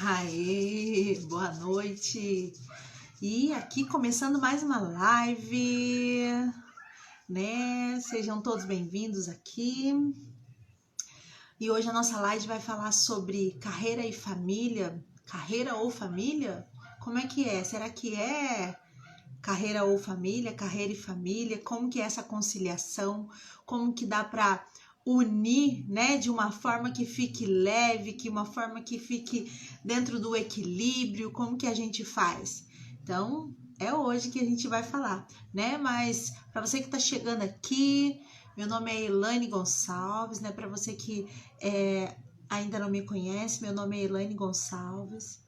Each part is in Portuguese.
Aê, boa noite! E aqui começando mais uma live, né? Sejam todos bem-vindos aqui. E hoje a nossa live vai falar sobre carreira e família. Carreira ou família? Como é que é? Será que é carreira ou família? Carreira e família? Como que é essa conciliação? Como que dá para unir, né, de uma forma que fique leve, que uma forma que fique dentro do equilíbrio, como que a gente faz? Então, é hoje que a gente vai falar, né? Mas para você que está chegando aqui, meu nome é Elaine Gonçalves, né? Para você que ainda não me conhece, meu nome é Elaine Gonçalves.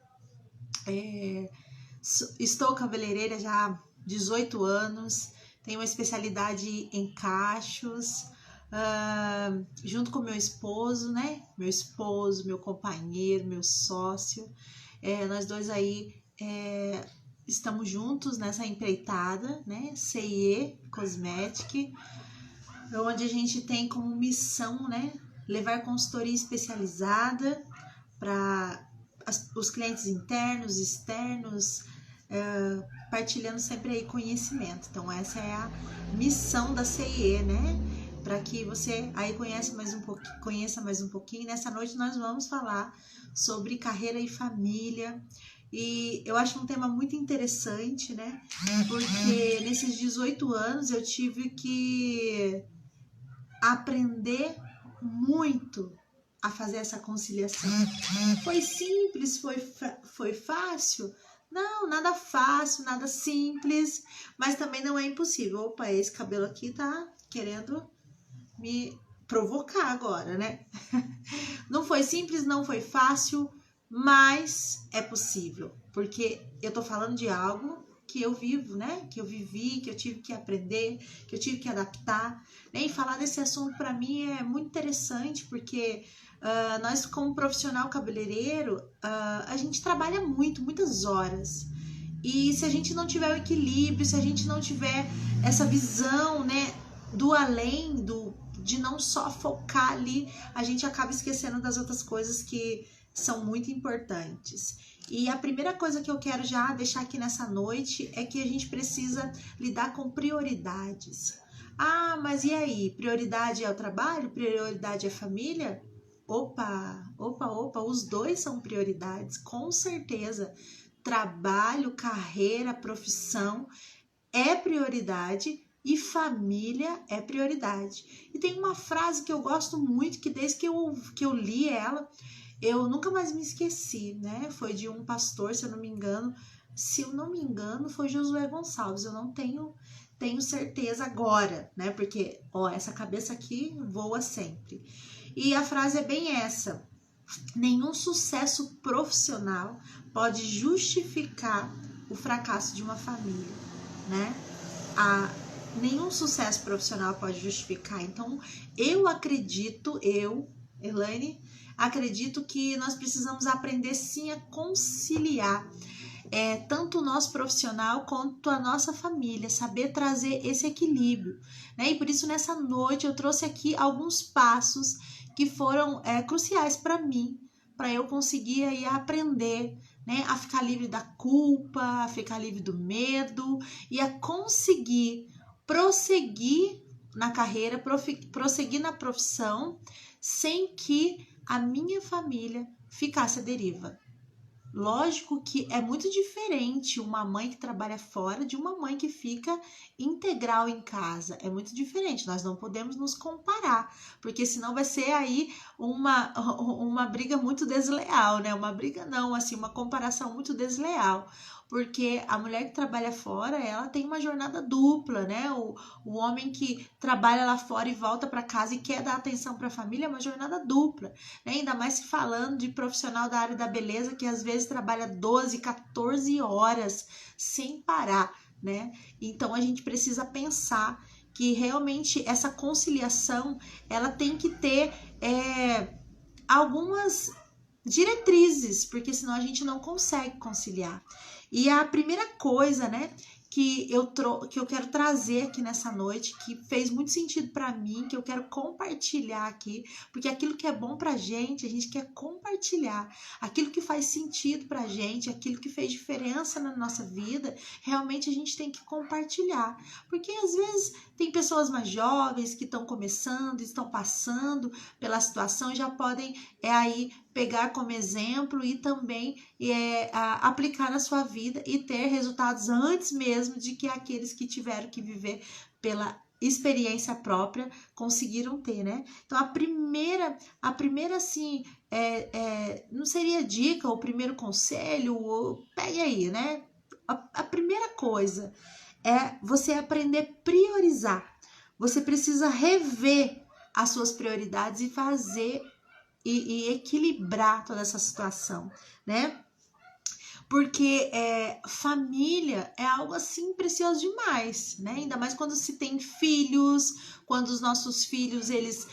Estou cabeleireira já há 18 anos, tenho uma especialidade em cachos, junto com meu esposo, né? Meu esposo, meu companheiro, meu sócio. Nós dois aí estamos juntos nessa empreitada, né? C&E Cosmetic, onde a gente tem como missão, né? Levar consultoria especializada para os clientes internos, externos, partilhando sempre aí conhecimento. Então essa é a missão da C&E, né? Para que você aí conheça mais um pouquinho. Nessa noite nós vamos falar sobre carreira e família. E eu acho um tema muito interessante, né? Porque nesses 18 anos eu tive que aprender muito a fazer essa conciliação. Foi simples? Foi fácil? Não, nada fácil, nada simples, mas também não é impossível. Opa, esse cabelo aqui tá querendo me provocar agora, né? Não foi simples, não foi fácil, mas é possível, porque eu tô falando de algo que eu vivo, né? Que eu vivi, que eu tive que aprender, que eu tive que adaptar, né? E falar desse assunto para mim é muito interessante, porque nós como profissional cabeleireiro, a gente trabalha muitas horas. E se a gente não tiver o equilíbrio, se a gente não tiver essa visão, né, do além, de não só focar ali, a gente acaba esquecendo das outras coisas que são muito importantes. E a primeira coisa que eu quero já deixar aqui nessa noite é que a gente precisa lidar com prioridades. Ah, mas e aí? Prioridade é o trabalho? Prioridade é a família? Opa, os dois são prioridades, com certeza. Trabalho, carreira, profissão é prioridade e família é prioridade. E tem uma frase que eu gosto muito, que desde que eu li ela, eu nunca mais me esqueci, né? Foi de um pastor, se eu não me engano, foi Josué Gonçalves. Eu não tenho certeza agora, né? Porque, essa cabeça aqui voa sempre. E a frase é bem essa: nenhum sucesso profissional pode justificar o fracasso de uma família, né? Nenhum sucesso profissional pode justificar. Então, Elaine, acredito que nós precisamos aprender sim a conciliar tanto o nosso profissional quanto a nossa família, saber trazer esse equilíbrio, né? E por isso nessa noite eu trouxe aqui alguns passos que foram cruciais para mim, para eu conseguir aí aprender, né, a ficar livre da culpa, a ficar livre do medo e a conseguir prosseguir na carreira, prosseguir na profissão, sem que a minha família ficasse à deriva. Lógico que é muito diferente uma mãe que trabalha fora de uma mãe que fica integral em casa. É muito diferente, nós não podemos nos comparar, porque senão vai ser aí uma briga muito desleal, né? Uma briga não, assim, uma comparação muito desleal. Porque a mulher que trabalha fora, ela tem uma jornada dupla, né? O homem que trabalha lá fora e volta para casa e quer dar atenção para a família é uma jornada dupla, né? Ainda mais se falando de profissional da área da beleza que às vezes trabalha 12, 14 horas sem parar, né? Então a gente precisa pensar que realmente essa conciliação ela tem que ter algumas diretrizes, porque senão a gente não consegue conciliar. E a primeira coisa, né, que eu quero trazer aqui nessa noite, que fez muito sentido para mim, que eu quero compartilhar aqui, porque aquilo que é bom pra gente, a gente quer compartilhar. Aquilo que faz sentido pra gente, aquilo que fez diferença na nossa vida, realmente a gente tem que compartilhar. Porque às vezes tem pessoas mais jovens que estão começando, estão passando pela situação e já podem aí pegar como exemplo e também aplicar na sua vida e ter resultados antes mesmo de que aqueles que tiveram que viver pela experiência própria conseguiram ter, né? Então a primeira assim, não seria dica, o primeiro conselho, pegue aí, né? A primeira coisa é você aprender a priorizar. Você precisa rever as suas prioridades e fazer e equilibrar toda essa situação, né? Porque família é algo assim precioso demais, né? Ainda mais quando se tem filhos, quando os nossos filhos eles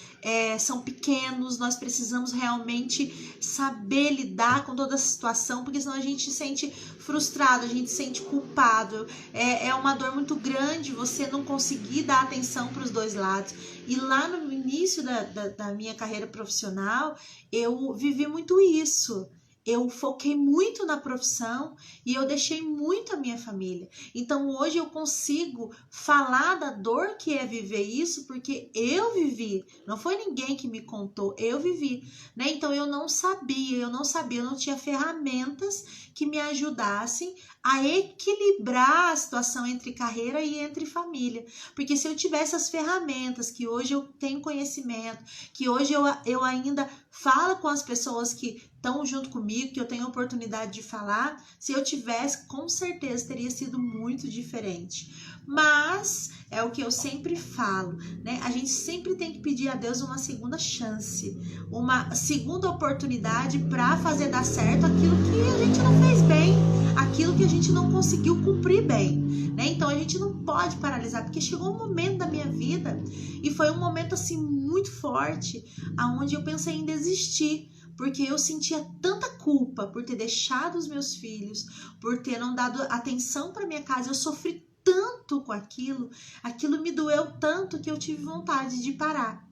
são pequenos, nós precisamos realmente saber lidar com toda essa situação, porque senão a gente se sente frustrado, a gente se sente culpado. É uma dor muito grande você não conseguir dar atenção para os dois lados. E lá no início da minha carreira profissional, eu vivi muito isso. Eu foquei muito na profissão e eu deixei muito a minha família. Então hoje eu consigo falar da dor que é viver isso, porque eu vivi. Não foi ninguém que me contou, eu vivi, né? Então eu não sabia, eu não tinha ferramentas que me ajudassem a equilibrar a situação entre carreira e entre família. Porque se eu tivesse as ferramentas que hoje eu tenho conhecimento, que hoje eu ainda falo com as pessoas que estão junto comigo, que eu tenho a oportunidade de falar, se eu tivesse, com certeza teria sido muito diferente. Mas é o que eu sempre falo, né? A gente sempre tem que pedir a Deus uma segunda chance, uma segunda oportunidade para fazer dar certo aquilo que a gente não fez bem, aquilo que a gente não conseguiu cumprir bem, né? Então a gente não pode paralisar, porque chegou um momento da minha vida e foi um momento assim muito forte, aonde eu pensei em desistir. Porque eu sentia tanta culpa por ter deixado os meus filhos, por ter não dado atenção para minha casa. Eu sofri tanto com aquilo me doeu tanto que eu tive vontade de parar.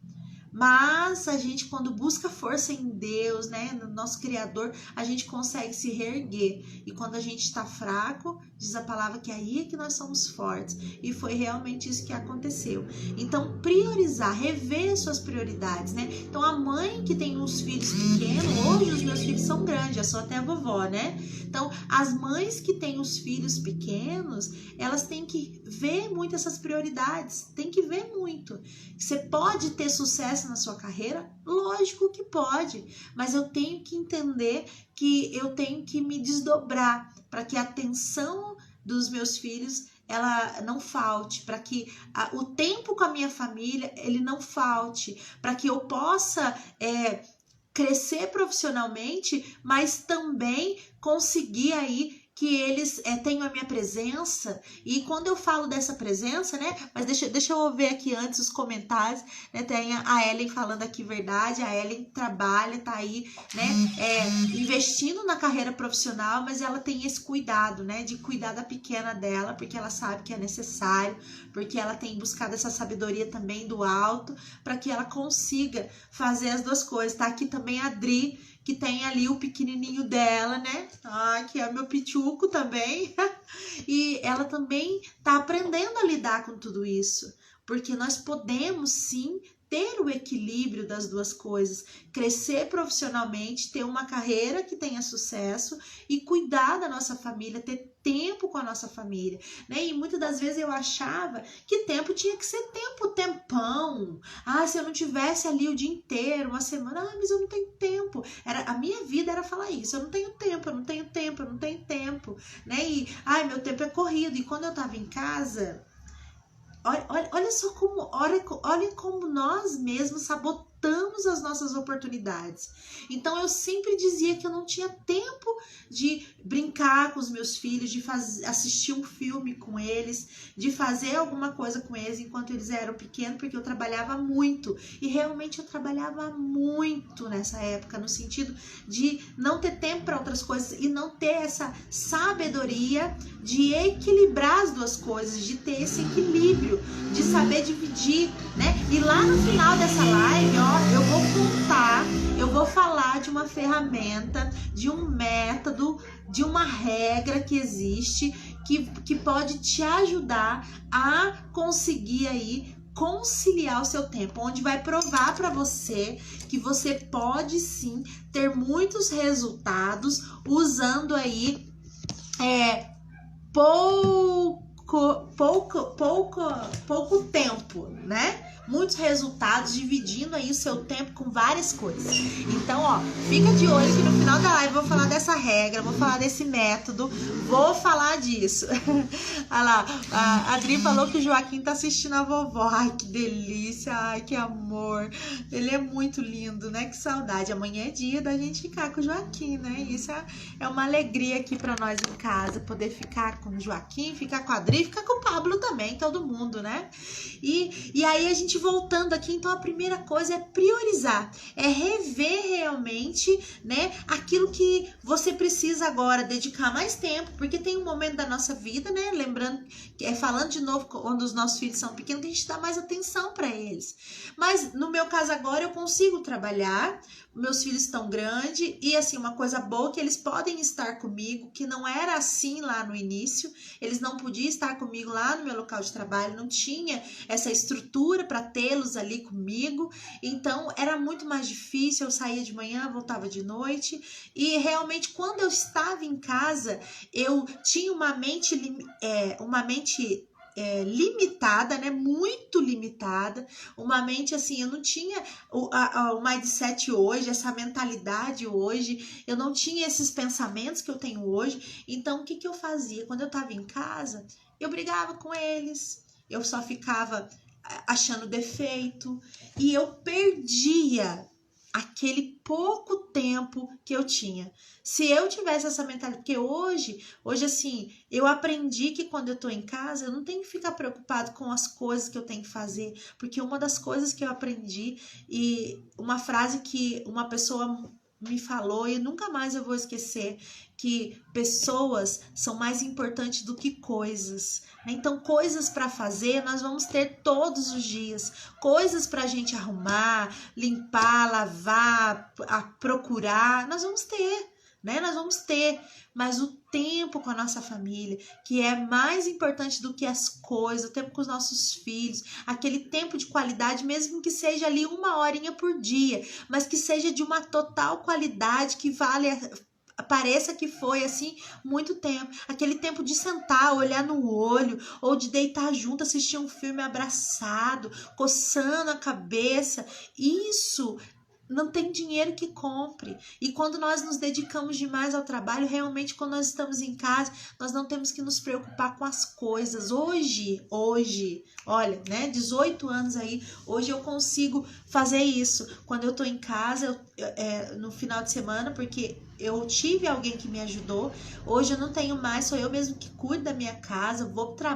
Mas a gente, quando busca força em Deus, né, no nosso Criador, a gente consegue se reerguer. E quando a gente está fraco, diz a palavra que aí é que nós somos fortes. E foi realmente isso que aconteceu. Então, priorizar, rever suas prioridades, né? Então, a mãe que tem uns filhos pequenos, hoje os meus filhos são grandes, já sou até a vovó, né? Então, as mães que têm os filhos pequenos, elas têm que ver muito essas prioridades, tem que ver muito. Você pode ter sucesso na sua carreira? Lógico que pode, mas eu tenho que entender que eu tenho que me desdobrar para que a atenção dos meus filhos ela não falte, para que o tempo com a minha família ele não falte, para que eu possa crescer profissionalmente, mas também conseguir aí que eles tenham a minha presença. E quando eu falo dessa presença, né, mas deixa eu ver aqui antes os comentários, né, tem a Ellen falando aqui verdade, a Ellen trabalha, tá aí, né, investindo na carreira profissional, mas ela tem esse cuidado, né, de cuidar da pequena dela, porque ela sabe que é necessário, porque ela tem buscado essa sabedoria também do alto, para que ela consiga fazer as duas coisas. Tá aqui também a Adri, que tem ali o pequenininho dela, né? Que é meu pituco também. E ela também tá aprendendo a lidar com tudo isso. Porque nós podemos, sim, ter o equilíbrio das duas coisas. Crescer profissionalmente, ter uma carreira que tenha sucesso e cuidar da nossa família, ter tempo com a nossa família, né? E muitas das vezes eu achava que tempo tinha que ser tempão. Se eu não tivesse ali o dia inteiro, uma semana, mas eu não tenho tempo. A minha vida era falar isso, eu não tenho tempo, né? E, meu tempo é corrido. E quando eu tava em casa, olha só como, olha como nós mesmos sabotamos as nossas oportunidades. Então eu sempre dizia que eu não tinha tempo de brincar com os meus filhos, de assistir um filme com eles, de fazer alguma coisa com eles enquanto eles eram pequenos, porque eu trabalhava muito. E realmente eu trabalhava muito nessa época, no sentido de não ter tempo para outras coisas e não ter essa sabedoria de equilibrar as duas coisas, de ter esse equilíbrio, de saber dividir, né? E lá no final dessa live, ó, eu vou falar de uma ferramenta, de um método, de uma regra que existe, que pode te ajudar a conseguir aí conciliar o seu tempo, onde vai provar para você que você pode sim ter muitos resultados usando aí pouco tempo, né? Muitos resultados, dividindo aí o seu tempo com várias coisas. Então, ó, fica de olho que no final da live eu vou falar dessa regra, vou falar desse método, vou falar disso. Olha lá, a Adri falou que o Joaquim tá assistindo a vovó. Ai, que delícia, ai, que amor. Ele é muito lindo, né? Que saudade. Amanhã é dia da gente ficar com o Joaquim, né? Isso é uma alegria aqui pra nós em casa, poder ficar com o Joaquim, ficar com a Adri, ficar com o Pablo também, todo mundo, né? E aí a gente voltando aqui, então a primeira coisa é priorizar, é rever realmente, né, aquilo que você precisa agora dedicar mais tempo, porque tem um momento da nossa vida, né, lembrando, falando de novo, quando os nossos filhos são pequenos, que a gente dá mais atenção para eles. Mas no meu caso agora eu consigo trabalhar, meus filhos estão grandes e assim, uma coisa boa é que eles podem estar comigo, que não era assim lá no início, eles não podiam estar comigo lá no meu local de trabalho, não tinha essa estrutura para tê-los ali comigo, então era muito mais difícil, eu saía de manhã, voltava de noite, e realmente quando eu estava em casa, eu tinha uma mente limitada, né? Muito limitada, uma mente assim, eu não tinha o mindset hoje, essa mentalidade hoje, eu não tinha esses pensamentos que eu tenho hoje. Então o que eu fazia? Quando eu estava em casa, eu brigava com eles, eu só ficava achando defeito e eu perdia aquele pouco tempo que eu tinha. Se eu tivesse essa mentalidade, porque hoje assim, eu aprendi que quando eu tô em casa, eu não tenho que ficar preocupado com as coisas que eu tenho que fazer, porque uma das coisas que eu aprendi, e uma frase que uma pessoa me falou e nunca mais eu vou esquecer, que pessoas são mais importantes do que coisas. Então, coisas para fazer nós vamos ter todos os dias, coisas para a gente arrumar, limpar, lavar, procurar, nós vamos ter, né? Nós vamos ter, mas o tempo com a nossa família, que é mais importante do que as coisas, o tempo com os nossos filhos, aquele tempo de qualidade, mesmo que seja ali 1 horinha por dia, mas que seja de uma total qualidade, que pareça que foi assim muito tempo, aquele tempo de sentar, olhar no olho, ou de deitar junto, assistir um filme abraçado, coçando a cabeça. Isso não tem dinheiro que compre. E quando nós nos dedicamos demais ao trabalho, realmente quando nós estamos em casa, nós não temos que nos preocupar com as coisas. Hoje, olha, né, 18 anos aí, hoje eu consigo fazer isso. Quando eu tô em casa, no final de semana, porque eu tive alguém que me ajudou, hoje eu não tenho mais, sou eu mesmo que cuido da minha casa, vou pro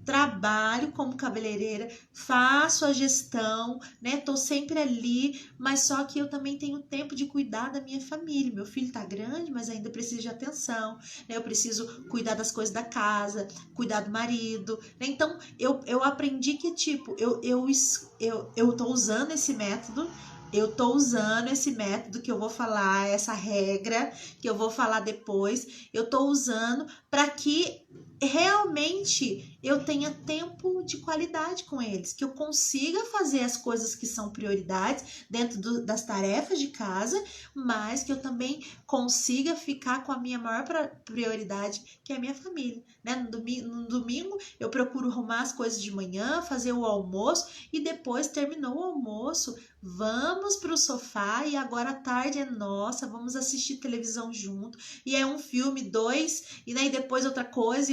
trabalho como cabeleireira, faço a gestão, né? Tô sempre ali, mas só que eu também tenho tempo de cuidar da minha família. Meu filho tá grande, mas ainda precisa de atenção, né? Eu preciso cuidar das coisas da casa, cuidar do marido, né? Então, eu aprendi que, tipo, eu tô usando esse método. Eu tô usando esse método que eu vou falar, essa regra que eu vou falar depois, eu tô usando para que realmente eu tenha tempo de qualidade com eles, que eu consiga fazer as coisas que são prioridades dentro das tarefas de casa, mas que eu também consiga ficar com a minha maior prioridade, que é a minha família, né? No domingo eu procuro arrumar as coisas de manhã, fazer o almoço e depois, terminou o almoço, vamos para o sofá e agora a tarde é nossa, vamos assistir televisão junto, e é um filme, 2, e daí depois outra coisa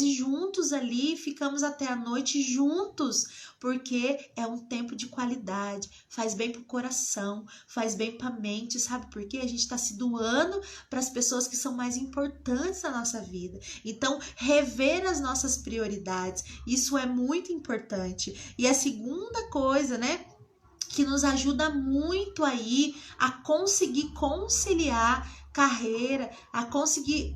e juntos ali, ficamos até a noite juntos, porque é um tempo de qualidade, faz bem pro coração, faz bem pra mente, sabe por quê? A gente tá se doando para as pessoas que são mais importantes na nossa vida. Então, rever as nossas prioridades, isso é muito importante. E a segunda coisa, né, que nos ajuda muito aí a conseguir conciliar carreira, a conseguir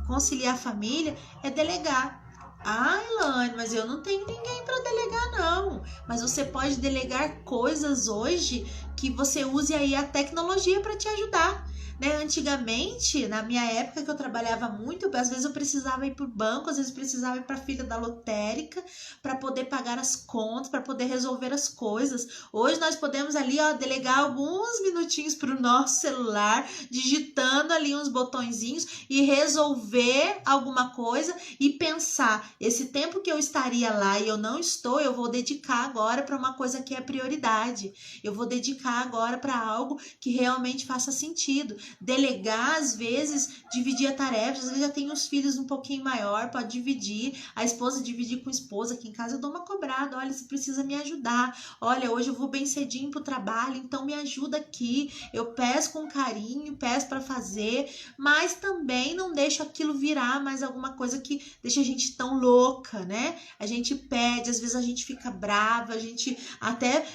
conciliar a família, é delegar. Ah, Elaine, mas eu não tenho ninguém para delegar, não. Mas você pode delegar coisas hoje que você use aí a tecnologia para te ajudar. Né? Antigamente, na minha época que eu trabalhava muito, às vezes eu precisava ir para o banco, às vezes precisava ir para a fila da lotérica para poder pagar as contas, para poder resolver as coisas. Hoje nós podemos ali, ó, delegar alguns minutinhos para o nosso celular, digitando ali uns botõezinhos e resolver alguma coisa e pensar, esse tempo que eu estaria lá e eu não estou, eu vou dedicar agora para uma coisa que é prioridade. Eu vou dedicar agora para algo que realmente faça sentido. Delegar, às vezes, dividir a tarefa. Às vezes já tem os filhos um pouquinho maior, pode dividir. A esposa dividir com a esposa. Aqui em casa eu dou uma cobrada. Olha, você precisa me ajudar. Olha, hoje eu vou bem cedinho pro trabalho, então me ajuda aqui. Eu peço com carinho, peço para fazer, mas também não deixo aquilo virar mais alguma coisa que deixa a gente tão louca, né? A gente pede, às vezes a gente fica brava, a gente até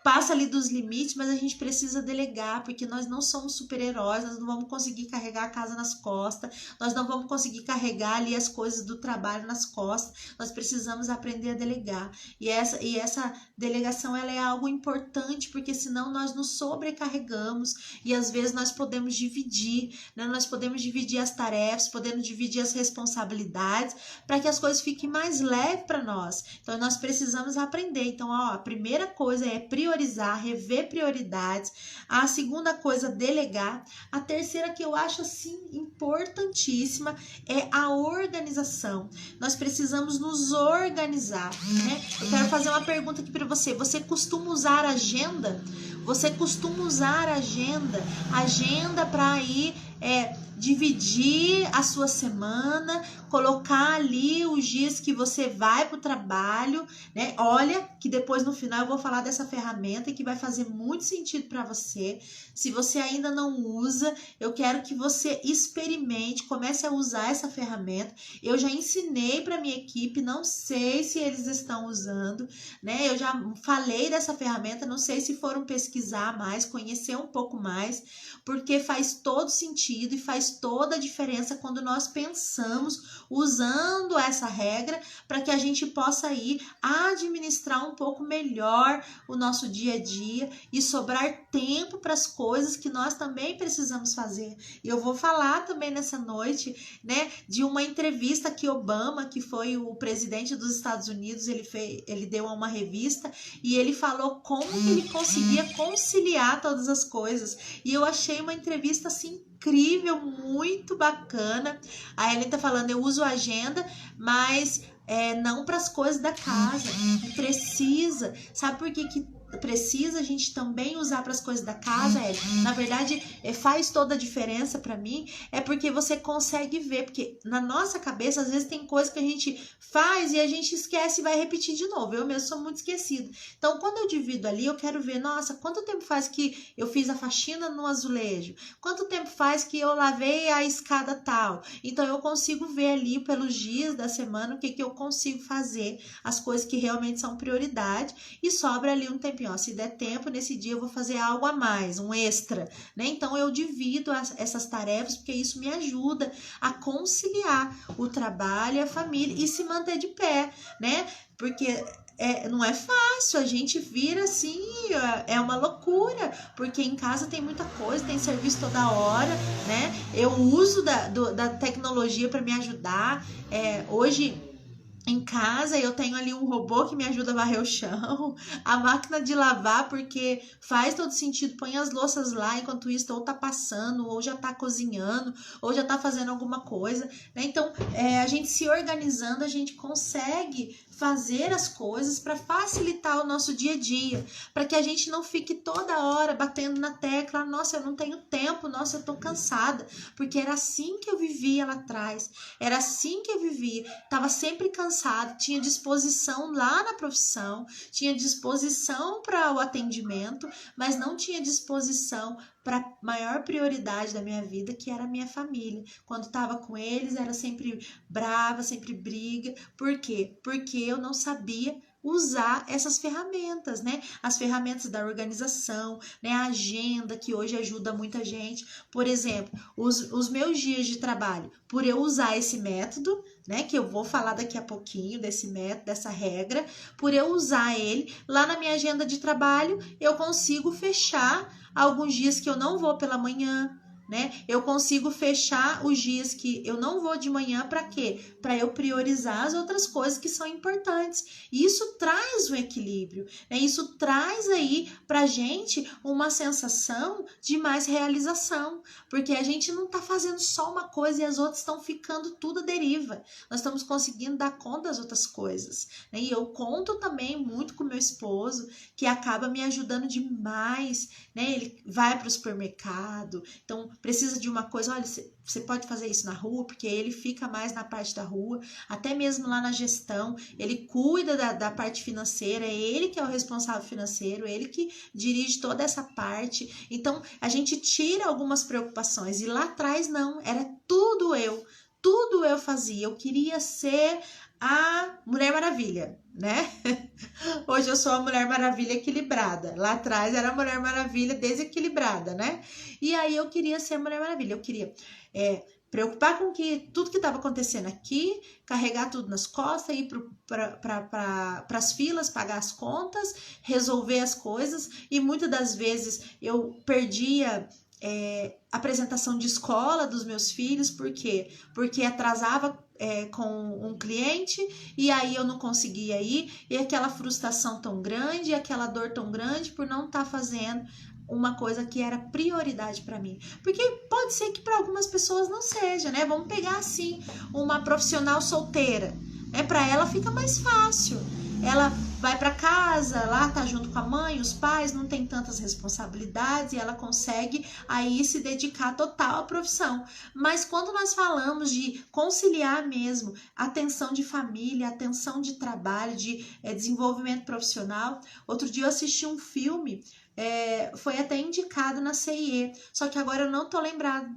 passa ali dos limites, mas a gente precisa delegar, porque nós não somos super-heróis, nós não vamos conseguir carregar a casa nas costas, nós não vamos conseguir carregar ali as coisas do trabalho nas costas, nós precisamos aprender a delegar. E essa delegação, ela é algo importante, porque senão nós nos sobrecarregamos e às vezes nós podemos dividir, né? Nós podemos dividir as tarefas, podemos dividir as responsabilidades, para que as coisas fiquem mais leves para nós. Então nós precisamos aprender. Então, ó, a primeira coisa é priorizar, rever prioridades. A segunda coisa, delegar. A terceira, que eu acho assim importantíssima, é a organização. Nós precisamos nos organizar, né? Eu quero fazer uma pergunta aqui para você. Você costuma usar agenda? Você costuma usar agenda para ir dividir a sua semana, colocar ali os dias que você vai para o trabalho, né? Olha, que depois no final eu vou falar dessa ferramenta que vai fazer muito sentido para você. Se você ainda não usa, eu quero que você experimente, comece a usar essa ferramenta. Eu já ensinei para minha equipe, não sei se eles estão usando, né? Eu já falei dessa ferramenta, não sei se foram pesquisar mais, conhecer um pouco mais, porque faz todo sentido e faz toda a diferença quando nós pensamos usando essa regra para que a gente possa ir administrar um pouco melhor o nosso dia a dia e sobrar tempo para as coisas que nós também precisamos fazer. E eu vou falar também nessa noite, né, de uma entrevista que Obama, que foi o presidente dos Estados Unidos, ele deu a uma revista e ele falou como que ele conseguia conciliar todas as coisas. E eu achei uma entrevista assim incrível, muito bacana. A Ellen tá falando, eu uso agenda, mas não para as coisas da casa. Precisa. Sabe por que precisa a gente também usar para as coisas da casa? Na verdade, faz toda a diferença para mim, é porque você consegue ver, porque na nossa cabeça às vezes tem coisa que a gente faz e a gente esquece e vai repetir de novo. Eu mesmo sou muito esquecida. Então, quando eu divido ali, eu quero ver, nossa, quanto tempo faz que eu fiz a faxina no azulejo? Quanto tempo faz que eu lavei a escada tal? Então, eu consigo ver ali pelos dias da semana o que eu consigo fazer, as coisas que realmente são prioridade, e sobra ali um tempinho. Ó, se der tempo, nesse dia eu vou fazer algo a mais, um extra, né? Então eu divido essas tarefas, porque isso me ajuda a conciliar o trabalho e a família e se manter de pé, né? Porque não é fácil, a gente vira assim, é uma loucura, porque em casa tem muita coisa, tem serviço toda hora, né? Eu uso da tecnologia para me ajudar. Hoje em casa eu tenho ali um robô que me ajuda a varrer o chão, a máquina de lavar, porque faz todo sentido, põe as louças lá, enquanto isso ou tá passando, ou já tá cozinhando, ou já tá fazendo alguma coisa, né? Então, a gente se organizando, a gente consegue fazer as coisas para facilitar o nosso dia a dia, para que a gente não fique toda hora batendo na tecla, nossa, eu não tenho tempo, nossa, eu tô cansada, porque era assim que eu vivia lá atrás, era assim que eu vivia, tava sempre cansada, tinha disposição lá na profissão, tinha disposição para o atendimento, mas não tinha disposição para a maior prioridade da minha vida, que era a minha família. Quando estava com eles, era sempre brava, sempre briga. Por quê? Porque eu não sabia usar essas ferramentas, né? As ferramentas da organização, né? A agenda, que hoje ajuda muita gente. Por exemplo, os meus dias de trabalho, por eu usar esse método, né? Que eu vou falar daqui a pouquinho desse método, dessa regra, por eu usar ele, lá na minha agenda de trabalho, eu consigo fechar alguns dias que eu não vou pela manhã, né? Eu consigo fechar os dias que eu não vou de manhã, para quê? Para eu priorizar as outras coisas que são importantes. E isso traz um equilíbrio, né? Isso traz aí pra gente uma sensação de mais realização, porque a gente não tá fazendo só uma coisa e as outras estão ficando tudo à deriva. Nós estamos conseguindo dar conta das outras coisas, né? E eu conto também muito com meu esposo, que acaba me ajudando demais, né? Ele vai para o supermercado, então precisa de uma coisa, olha, você pode fazer isso na rua, porque ele fica mais na parte da rua, até mesmo lá na gestão, ele cuida da parte financeira, é ele que é o responsável financeiro, ele que dirige toda essa parte. Então a gente tira algumas preocupações, e lá atrás não, era tudo eu fazia, eu queria ser a Mulher Maravilha, né? Hoje eu sou a Mulher Maravilha equilibrada. Lá atrás era a Mulher Maravilha desequilibrada, né? E aí eu queria ser a Mulher Maravilha. Eu queria preocupar com que tudo que estava acontecendo aqui, carregar tudo nas costas, ir para as filas, pagar as contas, resolver as coisas. E muitas das vezes eu perdia apresentação de escola dos meus filhos. Por quê? Porque atrasava com um cliente e aí eu não conseguia ir, e aquela frustração tão grande, aquela dor tão grande por não estar fazendo uma coisa que era prioridade para mim. Porque pode ser que para algumas pessoas não seja, né? Vamos pegar assim uma profissional solteira, né? Para ela fica mais fácil. Ela vai para casa, lá tá junto com a mãe, os pais, não tem tantas responsabilidades e ela consegue aí se dedicar total à profissão. Mas quando nós falamos de conciliar mesmo atenção de família, atenção de trabalho, de desenvolvimento profissional, outro dia eu assisti um filme, foi até indicado na CIE, só que agora eu não tô lembrada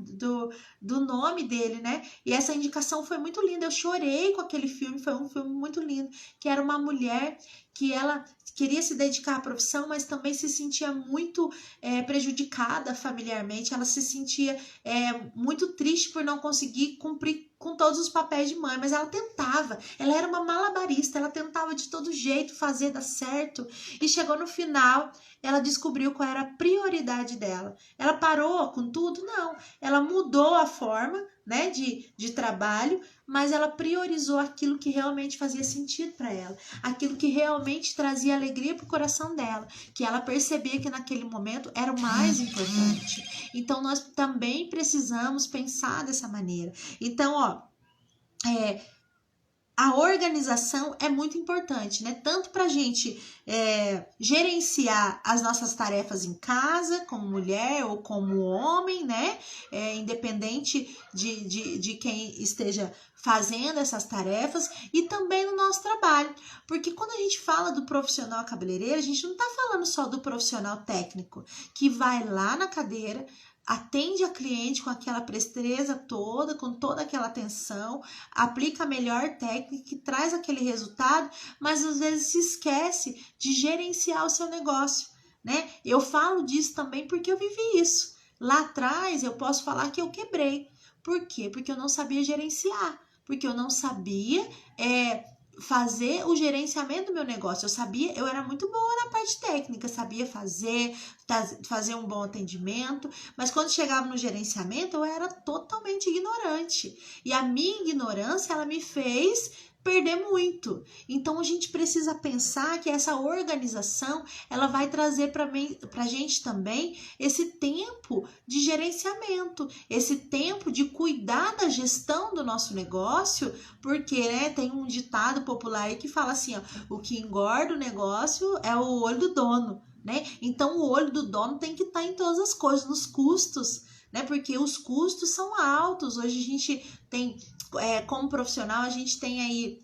do nome dele, né? E essa indicação foi muito linda, eu chorei com aquele filme, foi um filme muito lindo, que era uma mulher que ela queria se dedicar à profissão, mas também se sentia muito prejudicada familiarmente, ela se sentia muito triste por não conseguir cumprir com todos os papéis de mãe, mas ela tentava, ela era uma malabarista, ela tentava de todo jeito fazer dar certo, e chegou no final, ela descobriu qual era a prioridade dela. Ela parou com tudo? Não, ela mudou a forma, né, de trabalho, mas ela priorizou aquilo que realmente fazia sentido para ela, aquilo que realmente trazia alegria para o coração dela, que ela percebia que naquele momento era o mais importante. Então nós também precisamos pensar dessa maneira. Então, a organização é muito importante, né? Tanto para a gente gerenciar as nossas tarefas em casa, como mulher ou como homem, né? Independente de quem esteja fazendo essas tarefas, e também no nosso trabalho. Porque quando a gente fala do profissional cabeleireiro, a gente não está falando só do profissional técnico, que vai lá na cadeira, atende a cliente com aquela presteza toda, com toda aquela atenção, aplica a melhor técnica que traz aquele resultado, mas às vezes se esquece de gerenciar o seu negócio, né? Eu falo disso também porque eu vivi isso. Lá atrás eu posso falar que eu quebrei. Por quê? Porque eu não sabia gerenciar, porque eu não sabia fazer o gerenciamento do meu negócio. Eu era muito boa na parte técnica, sabia fazer um bom atendimento, mas quando chegava no gerenciamento eu era totalmente ignorante, e a minha ignorância, ela me fez perder muito. Então a gente precisa pensar que essa organização, ela vai trazer para a gente também esse tempo de gerenciamento, esse tempo de cuidar da gestão do nosso negócio, porque, né, tem um ditado popular aí que fala assim, ó, o que engorda o negócio é o olho do dono, né? Então o olho do dono tem que estar em todas as coisas, nos custos, né? Porque os custos são altos. Hoje a gente tem, como profissional, a gente tem aí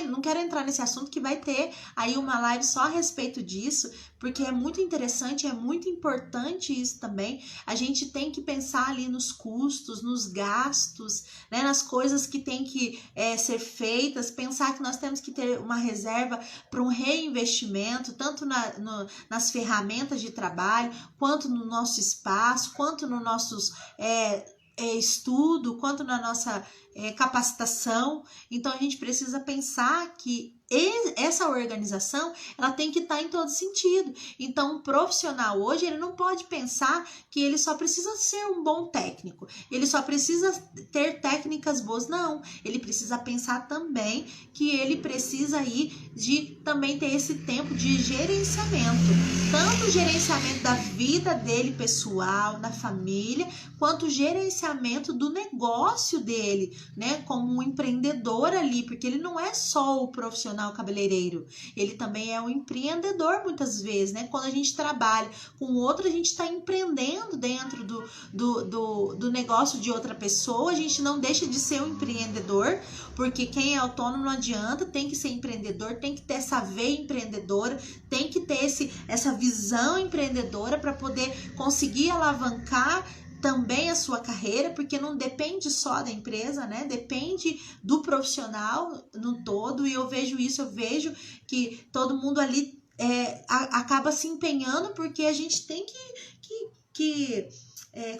não quero entrar nesse assunto, que vai ter aí uma live só a respeito disso, porque é muito interessante, é muito importante isso também. A gente tem que pensar ali nos custos, nos gastos, né, nas coisas que tem que ser feitas, pensar que nós temos que ter uma reserva para um reinvestimento, tanto nas ferramentas de trabalho, quanto no nosso espaço, quanto no nossos estudo, quanto na nossa capacitação. Então a gente precisa pensar que essa organização, ela tem que estar em todo sentido. Então um profissional hoje, ele não pode pensar que ele só precisa ser um bom técnico, ele só precisa ter técnicas boas. Não, ele precisa pensar também que ele precisa aí de também ter esse tempo de gerenciamento, tanto o gerenciamento da vida dele pessoal, da família, quanto o gerenciamento do negócio dele, né, como um empreendedor ali, porque ele não é só o profissional cabeleireiro, ele também é um empreendedor muitas vezes, né? Quando a gente trabalha com outro, a gente está empreendendo dentro do negócio de outra pessoa. A gente não deixa de ser um empreendedor, porque quem é autônomo não adianta, tem que ser empreendedor, tem que ter essa veia empreendedora, tem que ter essa visão empreendedora para poder conseguir alavancar também a sua carreira, porque não depende só da empresa, né? Depende do profissional no todo. E eu vejo isso, eu vejo que todo mundo ali acaba se empenhando, porque a gente tem que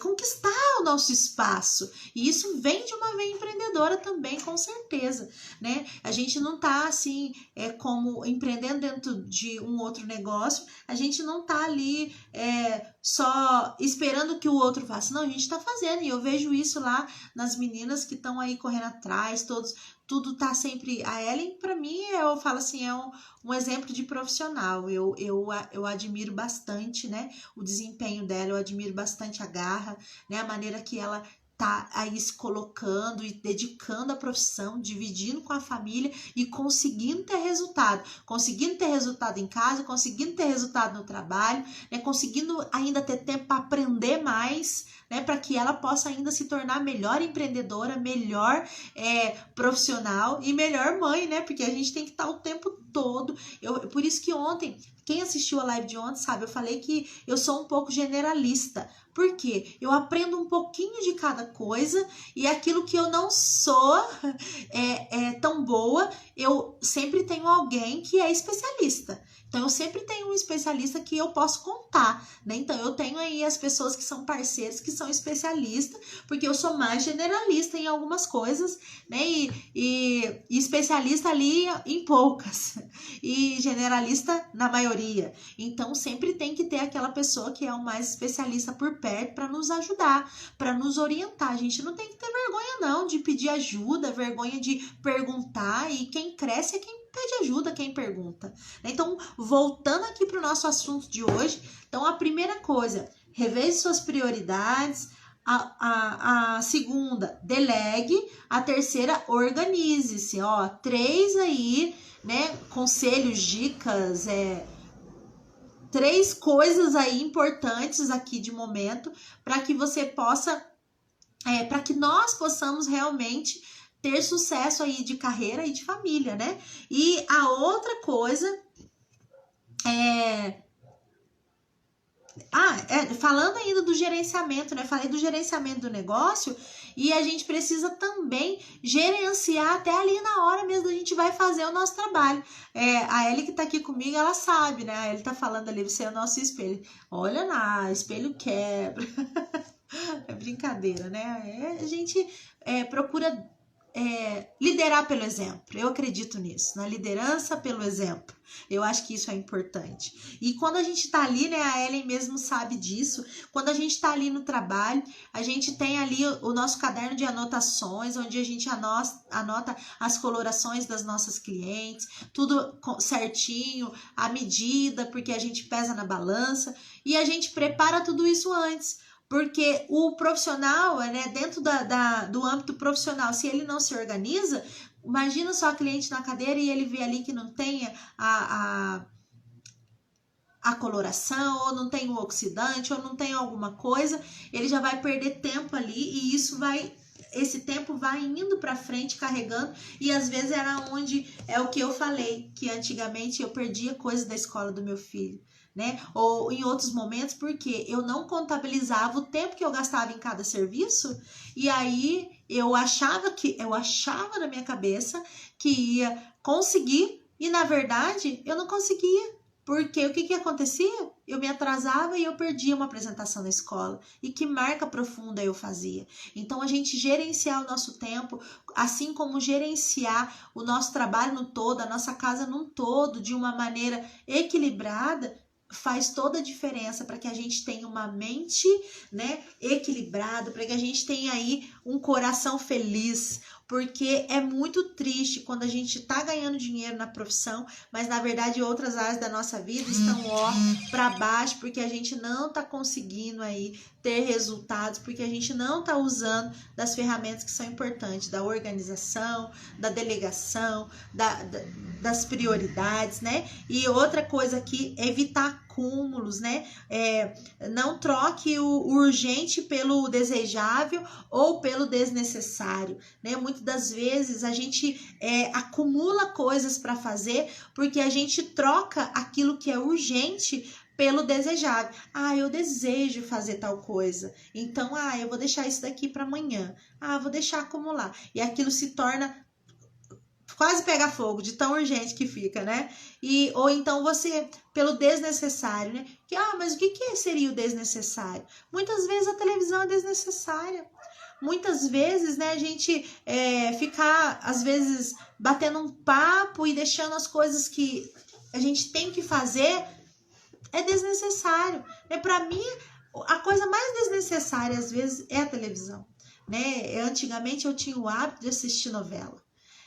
conquistar o nosso espaço, e isso vem de uma veia empreendedora também, com certeza, né? A gente não tá assim, como empreendendo dentro de um outro negócio, a gente não tá ali só esperando que o outro faça, não, a gente tá fazendo, e eu vejo isso lá nas meninas que estão aí correndo atrás, tudo tá sempre. A Ellen, para mim, eu falo assim, é um exemplo de profissional. Eu admiro bastante, né, o desempenho dela, eu admiro bastante a garra, né, a maneira que ela tá aí se colocando e dedicando à profissão, dividindo com a família e conseguindo ter resultado em casa, conseguindo ter resultado no trabalho, né, conseguindo ainda ter tempo para aprender mais, né, para que ela possa ainda se tornar melhor empreendedora, melhor profissional e melhor mãe, né, porque a gente tem que estar o tempo todo. Por isso que ontem, quem assistiu a live de ontem sabe, eu falei que eu sou um pouco generalista. Por quê? Eu aprendo um pouquinho de cada coisa, e aquilo que eu não sou tão boa, eu sempre tenho alguém que é especialista. Então, eu sempre tenho um especialista que eu posso contar, né? Então, eu tenho aí as pessoas que são parceiros, que são especialistas, porque eu sou mais generalista em algumas coisas, né? E especialista ali em poucas, e generalista na maioria. Então, sempre tem que ter aquela pessoa que é o mais especialista por perto para nos ajudar, para nos orientar. A gente não tem que ter vergonha, não, de pedir ajuda, vergonha de perguntar, e quem cresce é quem pede ajuda, quem pergunta. Então, voltando aqui para o nosso assunto de hoje, então a primeira coisa, reveja suas prioridades. A segunda, delegue. A terceira, organize-se. Ó, 3 aí, né, conselhos, dicas, 3 coisas aí importantes aqui de momento, para que você possa, para que nós possamos realmente ter sucesso aí de carreira e de família, né? E a outra coisa falando ainda do gerenciamento, né? Falei do gerenciamento do negócio, e a gente precisa também gerenciar até ali na hora mesmo a gente vai fazer o nosso trabalho. A Ellie que tá aqui comigo, ela sabe, né? A Ellie tá falando ali, você é o nosso espelho. Olha lá, espelho quebra. É brincadeira, né? A gente procura liderar pelo exemplo. Eu acredito nisso, na liderança pelo exemplo. Eu acho que isso é importante. E quando a gente tá ali, né, a Ellen mesmo sabe disso, quando a gente tá ali no trabalho, a gente tem ali o nosso caderno de anotações, onde a gente anota as colorações das nossas clientes, tudo certinho, a medida, porque a gente pesa na balança, e a gente prepara tudo isso antes. Porque o profissional, né, dentro do âmbito profissional, se ele não se organiza, imagina só a cliente na cadeira e ele vê ali que não tem a coloração, ou não tem o oxidante, ou não tem alguma coisa, ele já vai perder tempo ali, e isso vai esse tempo vai indo para frente, carregando, e às vezes era onde, é o que eu falei, que antigamente eu perdia coisas da escola do meu filho, né? Ou em outros momentos, porque eu não contabilizava o tempo que eu gastava em cada serviço, e aí eu achava na minha cabeça que ia conseguir, e na verdade eu não conseguia. Porque o que acontecia? Eu me atrasava e eu perdia uma apresentação na escola. E que marca profunda eu fazia. Então, a gente gerenciar o nosso tempo, assim como gerenciar o nosso trabalho no todo, a nossa casa num todo, de uma maneira equilibrada, faz toda a diferença para que a gente tenha uma mente, né, equilibrada, para que a gente tenha aí um coração feliz, porque é muito triste quando a gente tá ganhando dinheiro na profissão, mas na verdade outras áreas da nossa vida estão para baixo, porque a gente não tá conseguindo aí ter resultados, porque a gente não tá usando das ferramentas que são importantes, da organização, da delegação, das prioridades, né? E outra coisa aqui, evitar acúmulos, né? Não troque o urgente pelo desejável ou pelo desnecessário, né? Muitas das vezes a gente acumula coisas para fazer porque a gente troca aquilo que é urgente pelo desejável. Eu desejo fazer tal coisa, então eu vou deixar isso daqui para amanhã, vou deixar acumular, e aquilo se torna quase pega fogo de tão urgente que fica, né? Ou então você, pelo desnecessário, né? Mas o que seria o desnecessário? Muitas vezes a televisão é desnecessária. Muitas vezes, né, a gente ficar, às vezes, batendo um papo e deixando as coisas que a gente tem que fazer é desnecessário. Para mim, a coisa mais desnecessária, às vezes, é a televisão, né? Antigamente eu tinha o hábito de assistir novela.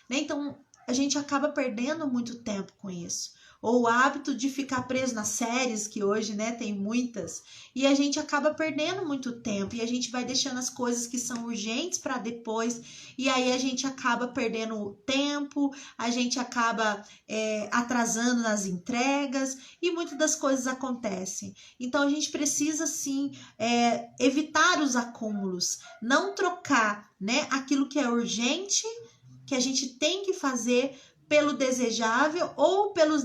Então, a gente acaba perdendo muito tempo com isso. Ou o hábito de ficar preso nas séries, que hoje, né, tem muitas, e a gente acaba perdendo muito tempo, e a gente vai deixando as coisas que são urgentes para depois, e aí a gente acaba perdendo tempo, a gente acaba atrasando nas entregas, e muitas das coisas acontecem. Então, a gente precisa, sim, evitar os acúmulos, não trocar, né, aquilo que é urgente, que a gente tem que fazer, pelo desejável ou pelo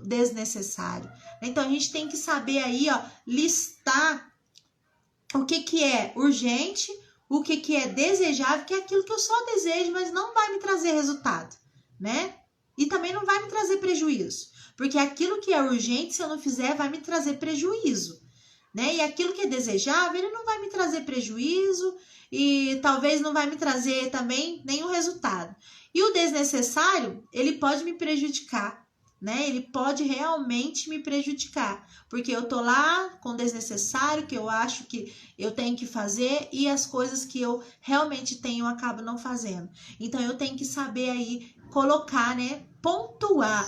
desnecessário. Então, a gente tem que saber aí, listar o que é urgente, o que é desejável, que é aquilo que eu só desejo, mas não vai me trazer resultado, né? E também não vai me trazer prejuízo, porque aquilo que é urgente, se eu não fizer, vai me trazer prejuízo, né? E aquilo que é desejável, ele não vai me trazer prejuízo e talvez não vai me trazer também nenhum resultado. E o desnecessário, ele pode me prejudicar, né? Ele pode realmente me prejudicar, porque eu tô lá com o desnecessário, que eu acho que eu tenho que fazer, e as coisas que eu realmente tenho, eu acabo não fazendo. Então, eu tenho que saber aí, colocar, né? Pontuar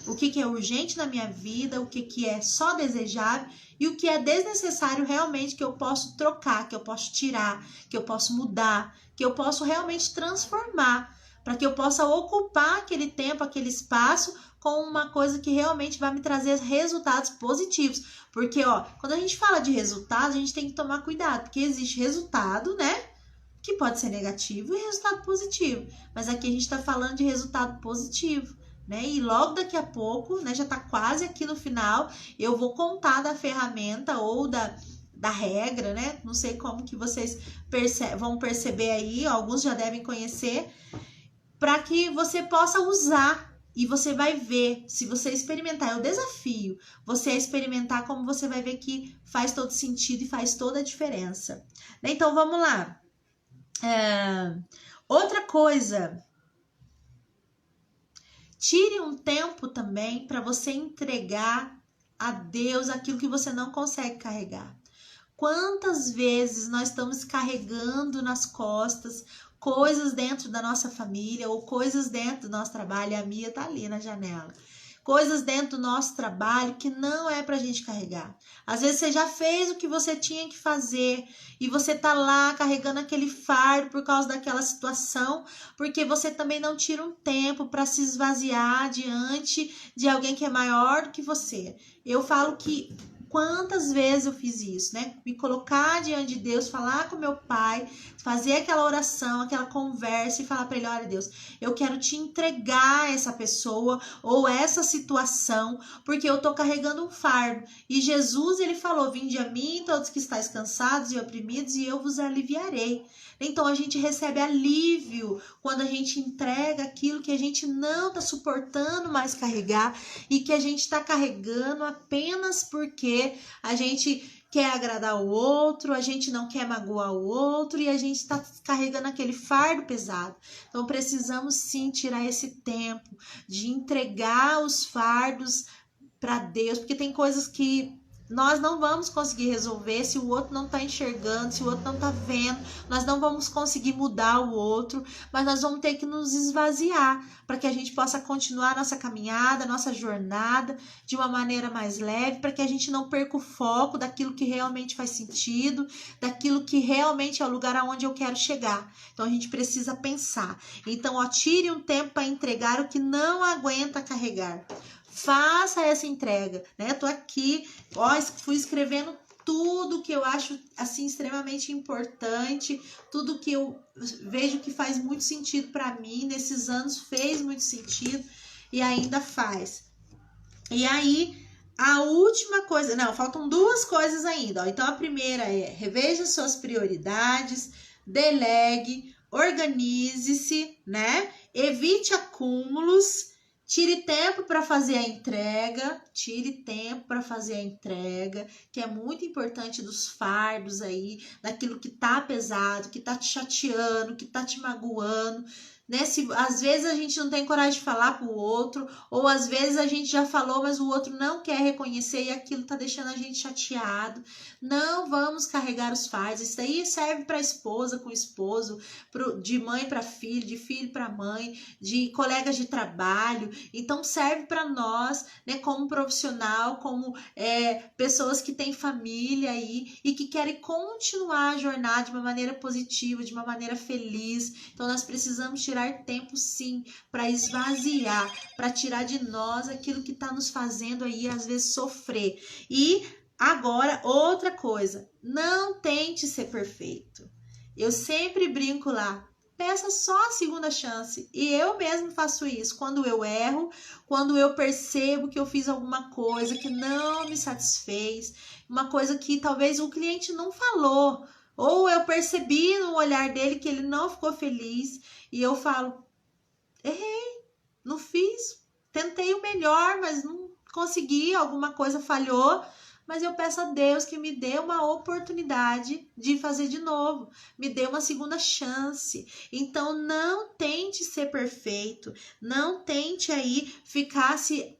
o que é urgente na minha vida, o que é só desejável, e o que é desnecessário realmente, que eu posso trocar, que eu posso tirar, que eu posso mudar, que eu posso realmente transformar, para que eu possa ocupar aquele tempo, aquele espaço com uma coisa que realmente vai me trazer resultados positivos. Porque, quando a gente fala de resultados, a gente tem que tomar cuidado, porque existe resultado, né, que pode ser negativo e resultado positivo. Mas aqui a gente está falando de resultado positivo, né? E logo daqui a pouco, né, já está quase aqui no final, eu vou contar da ferramenta ou da regra, né? Não sei como que vocês vão perceber aí, alguns já devem conhecer, para que você possa usar, e você vai ver, se você experimentar, é o desafio, você experimentar, como você vai ver que faz todo sentido e faz toda a diferença. Então, vamos lá. Outra coisa, tire um tempo também para você entregar a Deus aquilo que você não consegue carregar. Quantas vezes nós estamos carregando nas costas coisas dentro da nossa família ou coisas dentro do nosso trabalho? A Mia tá ali na janela. Coisas dentro do nosso trabalho que não é pra gente carregar. Às vezes você já fez o que você tinha que fazer e você tá lá carregando aquele fardo por causa daquela situação, porque você também não tira um tempo para se esvaziar diante de alguém que é maior do que você. Eu falo que quantas vezes eu fiz isso, né? Me colocar diante de Deus, falar com meu pai, fazer aquela oração, aquela conversa e falar para ele: olha, Deus, eu quero te entregar essa pessoa ou essa situação, porque eu tô carregando um fardo. E Jesus, ele falou: vinde a mim, todos que estáis cansados e oprimidos, e eu vos aliviarei. Então a gente recebe alívio quando a gente entrega aquilo que a gente não está suportando mais carregar e que a gente está carregando apenas porque a gente quer agradar o outro, a gente não quer magoar o outro e a gente está carregando aquele fardo pesado. Então precisamos sim tirar esse tempo de entregar os fardos para Deus, porque tem coisas que nós não vamos conseguir resolver se o outro não está enxergando, se o outro não está vendo. Nós não vamos conseguir mudar o outro, mas nós vamos ter que nos esvaziar para que a gente possa continuar nossa caminhada, nossa jornada de uma maneira mais leve, para que a gente não perca o foco daquilo que realmente faz sentido, daquilo que realmente é o lugar aonde eu quero chegar. Então a gente precisa pensar. Então, ó, tire um tempo para entregar o que não aguenta carregar. Faça essa entrega, né? Tô aqui, ó, fui escrevendo tudo que eu acho, assim, extremamente importante, tudo que eu vejo que faz muito sentido para mim, nesses anos fez muito sentido e ainda faz. E aí, a última coisa, não, faltam duas coisas ainda, ó. Então, a primeira é: reveja suas prioridades, delegue, organize-se, né? Evite acúmulos. Tire tempo para fazer a entrega, que é muito importante, dos fardos aí, daquilo que tá pesado, que tá te chateando, que tá te magoando, né? Às vezes a gente não tem coragem de falar pro outro, ou às vezes a gente já falou, mas o outro não quer reconhecer e aquilo tá deixando a gente chateado. Não vamos carregar os fardos. Isso aí serve para esposa com esposo, de mãe para filho, de filho para mãe, de colegas de trabalho. Então serve para nós, né, como profissional, como pessoas que têm família aí e que querem continuar a jornada de uma maneira positiva, de uma maneira feliz. Então nós precisamos tirar tempo sim para esvaziar, para tirar de nós aquilo que está nos fazendo aí às vezes sofrer. E agora, outra coisa, não tente ser perfeito. Eu sempre brinco lá: peça só a segunda chance. E eu mesmo faço isso. Quando eu erro, quando eu percebo que eu fiz alguma coisa que não me satisfez, uma coisa que talvez o cliente não falou, ou eu percebi no olhar dele que ele não ficou feliz, e eu falo: errei, não fiz, tentei o melhor, mas não consegui, alguma coisa falhou. Mas eu peço a Deus que me dê uma oportunidade de fazer de novo, me dê uma segunda chance. Então não tente ser perfeito, não tente aí ficar se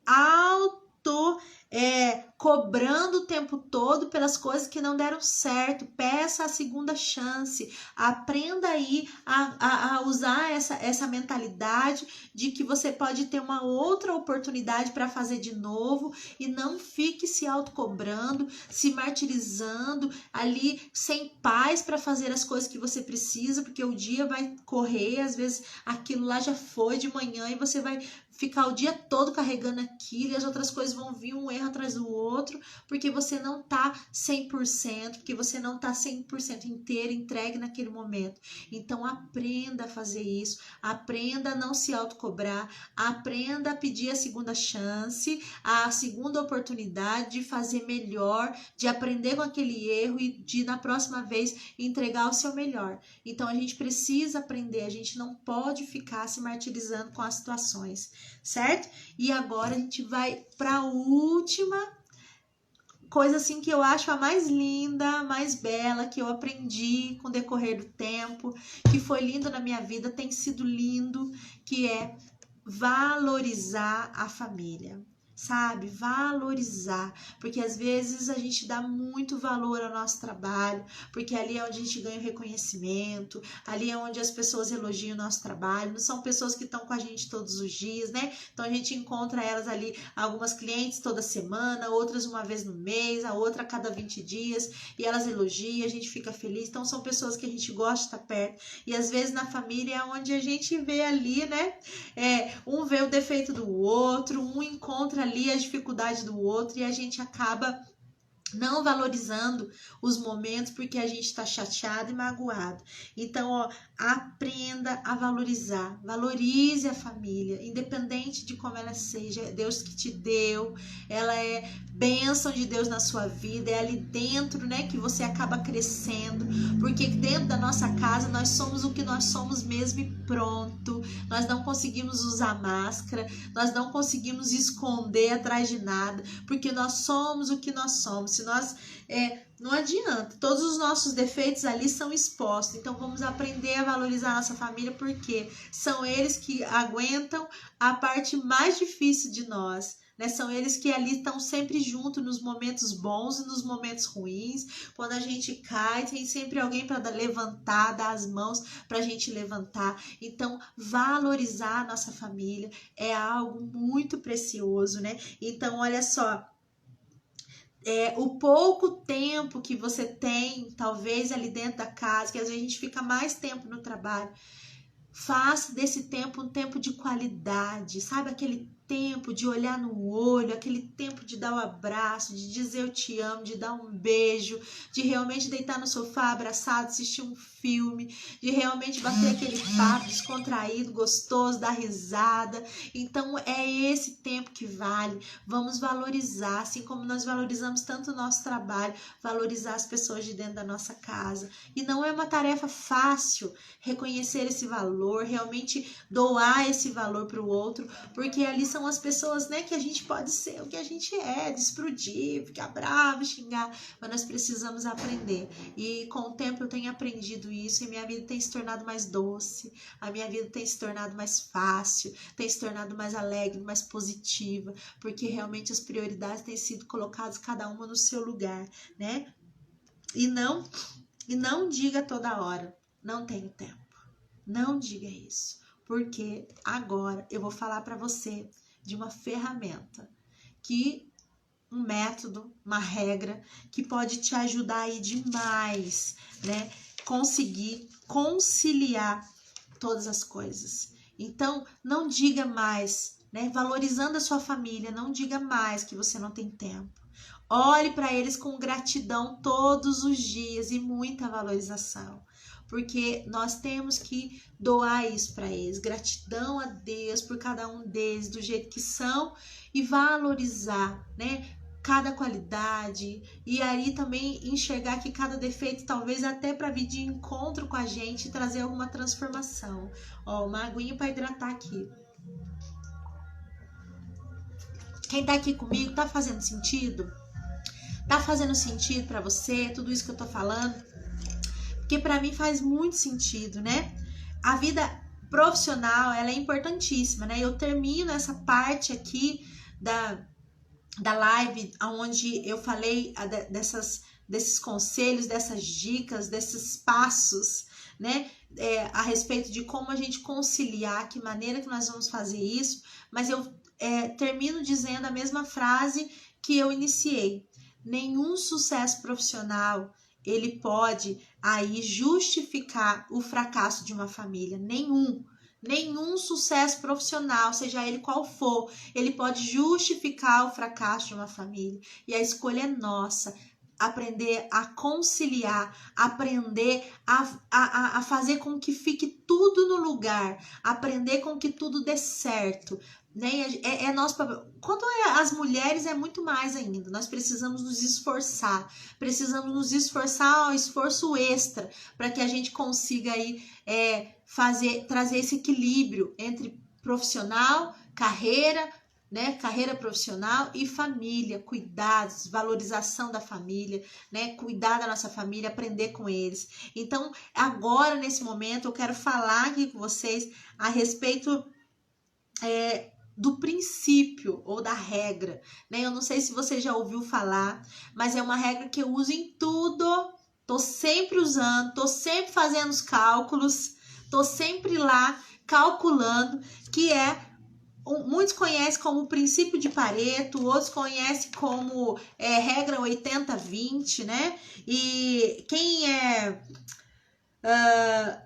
cobrando o tempo todo pelas coisas que não deram certo. Peça a segunda chance, aprenda aí a usar essa mentalidade de que você pode ter uma outra oportunidade para fazer de novo, e não fique se autocobrando, se martirizando ali, sem paz para fazer as coisas que você precisa, porque o dia vai correr, às vezes aquilo lá já foi de manhã e você vai ficar o dia todo carregando aquilo e as outras coisas vão vir um erro atrás do outro, porque você não tá 100%, porque você não tá 100% inteiro, entregue naquele momento. Então aprenda a fazer isso, aprenda a não se autocobrar, aprenda a pedir a segunda chance, a segunda oportunidade de fazer melhor, de aprender com aquele erro e de na próxima vez entregar o seu melhor. Então a gente precisa aprender, a gente não pode ficar se martirizando com as situações, certo? E agora a gente vai para a última coisa assim que eu acho a mais linda, a mais bela, que eu aprendi com o decorrer do tempo, que foi lindo na minha vida, tem sido lindo, que é valorizar a família. Sabe, valorizar, porque às vezes a gente dá muito valor ao nosso trabalho, porque ali é onde a gente ganha o reconhecimento, ali é onde as pessoas elogiam o nosso trabalho, não são pessoas que estão com a gente todos os dias, né? Então a gente encontra elas ali, algumas clientes toda semana, outras uma vez no mês, a outra a cada 20 dias, e elas elogiam, a gente fica feliz. Então são pessoas que a gente gosta de estar perto, e às vezes na família é onde a gente vê ali, né? Um vê o defeito do outro, um encontra ali a dificuldade do outro, e a gente acaba não valorizando os momentos porque a gente está chateado e magoado. Então, ó, aprenda a valorizar, valorize a família, independente de como ela seja, é Deus que te deu, ela é bênção de Deus na sua vida, é ali dentro, né, que você acaba crescendo, porque dentro da nossa casa nós somos o que nós somos mesmo e pronto. Nós não conseguimos usar máscara, nós não conseguimos esconder atrás de nada, porque nós somos o que nós somos. Se nós, não adianta, todos os nossos defeitos ali são expostos, então vamos aprender a valorizar a nossa família, porque são eles que aguentam a parte mais difícil de nós, né? São eles que ali estão sempre junto nos momentos bons e nos momentos ruins. Quando a gente cai, tem sempre alguém para levantar, dar as mãos para a gente levantar. Então, valorizar a nossa família é algo muito precioso, né? Então, olha só, o pouco tempo que você tem, talvez ali dentro da casa, que às vezes a gente fica mais tempo no trabalho, faça desse tempo um tempo de qualidade, sabe? Aquele tempo de olhar no olho, aquele tempo de dar um abraço, de dizer eu te amo, de dar um beijo, de realmente deitar no sofá abraçado, assistir um filme, de realmente bater aquele papo descontraído, gostoso, dar risada. Então é esse tempo que vale. Vamos valorizar, assim como nós valorizamos tanto o nosso trabalho, valorizar as pessoas de dentro da nossa casa. E não é uma tarefa fácil reconhecer esse valor, realmente doar esse valor para o outro, porque ali são as pessoas, né, que a gente pode ser o que a gente é, desprudir, ficar bravo, xingar, mas nós precisamos aprender. E com o tempo eu tenho aprendido isso e minha vida tem se tornado mais doce, a minha vida tem se tornado mais fácil, tem se tornado mais alegre, mais positiva, porque realmente as prioridades têm sido colocadas cada uma no seu lugar, né? E não diga toda hora, não tenho tempo. Não diga isso, porque agora eu vou falar para você de uma ferramenta, um método, uma regra que pode te ajudar aí demais, né? Conseguir conciliar todas as coisas. Então, não diga mais, né? Valorizando a sua família, não diga mais que você não tem tempo. Olhe para eles com gratidão todos os dias e muita valorização, porque nós temos que doar isso para eles, gratidão a Deus por cada um deles, do jeito que são, e valorizar, né, cada qualidade, e aí também enxergar que cada defeito talvez até para vir de encontro com a gente e trazer alguma transformação. Ó, uma aguinha para hidratar aqui. Quem tá aqui comigo, tá fazendo sentido? Tá fazendo sentido para você tudo isso que eu tô falando? Porque para mim faz muito sentido, né? A vida profissional, ela é importantíssima, né? Eu termino essa parte aqui da live onde eu falei desses conselhos, dessas dicas, desses passos, né? A respeito de como a gente conciliar, que maneira que nós vamos fazer isso, mas eu termino dizendo a mesma frase que eu iniciei. Nenhum sucesso profissional ele pode aí justificar o fracasso de uma família. Nenhum sucesso profissional, seja ele qual for, ele pode justificar o fracasso de uma família. E a escolha é nossa. Aprender a conciliar, aprender a fazer com que fique tudo no lugar, aprender com que tudo dê certo, né? É nosso papel. Quanto às mulheres, é muito mais ainda. Nós precisamos nos esforçar, esforço extra, para que a gente consiga aí trazer esse equilíbrio entre profissional, carreira, né? Carreira profissional e família, cuidados, valorização da família, né? Cuidar da nossa família, aprender com eles. Então, agora, nesse momento, eu quero falar aqui com vocês a respeito do princípio ou da regra, né? Eu não sei se você já ouviu falar, mas é uma regra que eu uso em tudo. Tô sempre usando, tô sempre fazendo os cálculos, tô sempre lá calculando, que muitos conhecem como o princípio de Pareto, outros conhecem como regra 80-20, né? E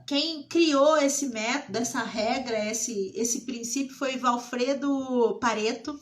quem criou esse método, essa regra, esse princípio foi Valfredo Pareto,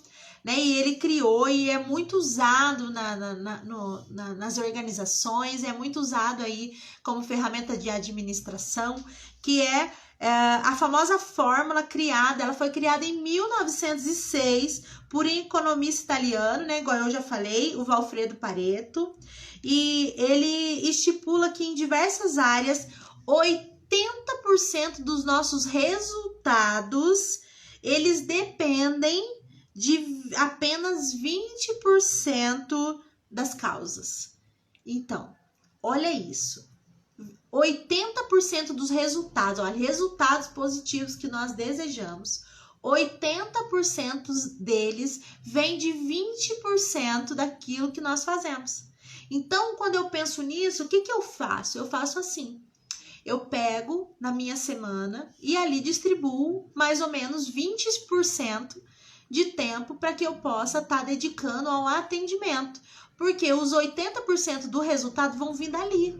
né? E ele criou e é muito usado nas organizações, é muito usado aí como ferramenta de administração, que é a famosa fórmula criada. Ela foi criada em 1906 por um economista italiano, né? Igual eu já falei, o Valfredo Pareto, e ele estipula que em diversas áreas 80% dos nossos resultados, eles dependem de apenas 20% das causas. Então, olha isso. 80% dos resultados, olha, resultados positivos que nós desejamos, 80% deles vem de 20% daquilo que nós fazemos. Então, quando eu penso nisso, o que eu faço? Eu faço assim. Eu pego na minha semana e ali distribuo mais ou menos 20% de tempo para que eu possa estar dedicando ao atendimento. Porque os 80% do resultado vão vir dali.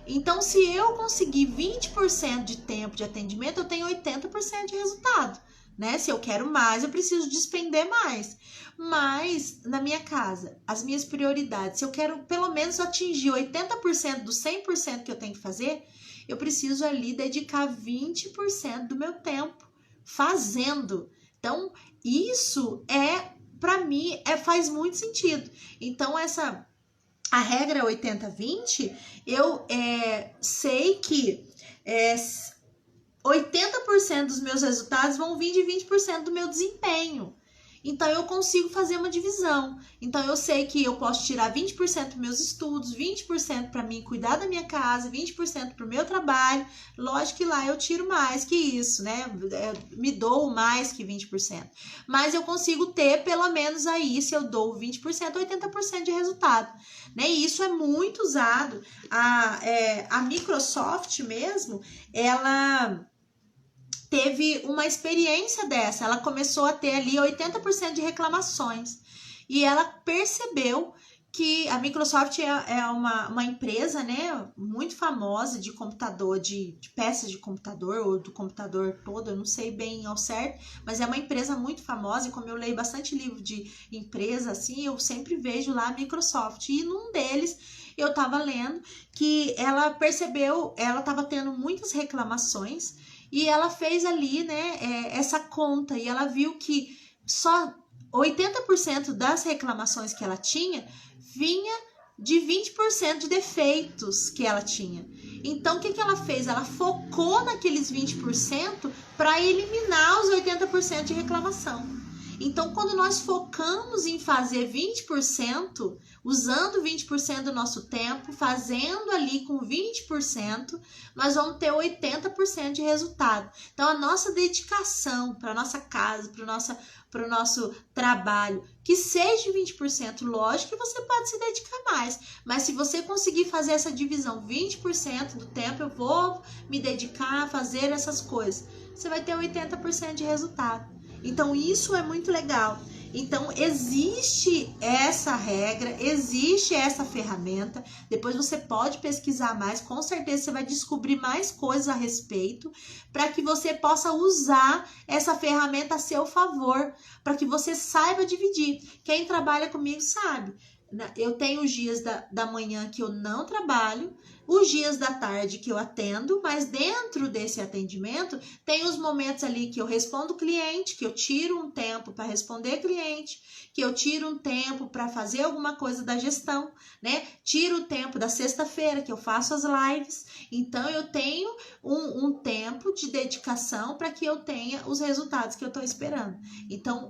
Então, se eu conseguir 20% de tempo de atendimento, eu tenho 80% de resultado, né? Se eu quero mais, eu preciso despender mais. Mas, na minha casa, as minhas prioridades, se eu quero pelo menos atingir 80% do 100% que eu tenho que fazer, eu preciso ali dedicar 20% do meu tempo fazendo. Então, isso para mim, faz muito sentido. Então, a regra 80-20, eu sei que 80% dos meus resultados vão vir de 20% do meu desempenho. Então, eu consigo fazer uma divisão. Então, eu sei que eu posso tirar 20% dos meus estudos, 20% para mim cuidar da minha casa, 20% para o meu trabalho. Lógico que lá eu tiro mais que isso, né? Me dou mais que 20%. Mas eu consigo ter, pelo menos aí, se eu dou 20%, 80% de resultado. Né? E isso é muito usado. A Microsoft mesmo, ela teve uma experiência dessa, ela começou a ter ali 80% de reclamações, e ela percebeu que a Microsoft é uma empresa, né, muito famosa de computador, de peças de computador, ou do computador todo, eu não sei bem ao certo, mas é uma empresa muito famosa, e como eu leio bastante livro de empresa, assim, eu sempre vejo lá a Microsoft, e num deles eu estava lendo que ela percebeu, ela estava tendo muitas reclamações, e ela fez ali, né, essa conta, e ela viu que só 80% das reclamações que ela tinha vinha de 20% de defeitos que ela tinha. Então, o que ela fez? Ela focou naqueles 20% para eliminar os 80% de reclamação. Então, quando nós focamos em fazer 20%, usando 20% do nosso tempo, fazendo ali com 20%, nós vamos ter 80% de resultado. Então, a nossa dedicação para a nossa casa, para o nosso trabalho, que seja 20%, lógico que você pode se dedicar mais, mas se você conseguir fazer essa divisão, 20% do tempo eu vou me dedicar a fazer essas coisas, você vai ter 80% de resultado. Então, isso é muito legal. Então, existe essa regra, existe essa ferramenta. Depois você pode pesquisar mais, com certeza você vai descobrir mais coisas a respeito, para que você possa usar essa ferramenta a seu favor, para que você saiba dividir. Quem trabalha comigo sabe. Eu tenho os dias da manhã que eu não trabalho, os dias da tarde que eu atendo, mas dentro desse atendimento tem os momentos ali que eu respondo o cliente, que eu tiro um tempo para responder cliente, que eu tiro um tempo para fazer alguma coisa da gestão, né? Tiro o tempo da sexta-feira que eu faço as lives. Então eu tenho um tempo de dedicação para que eu tenha os resultados que eu estou esperando. Então,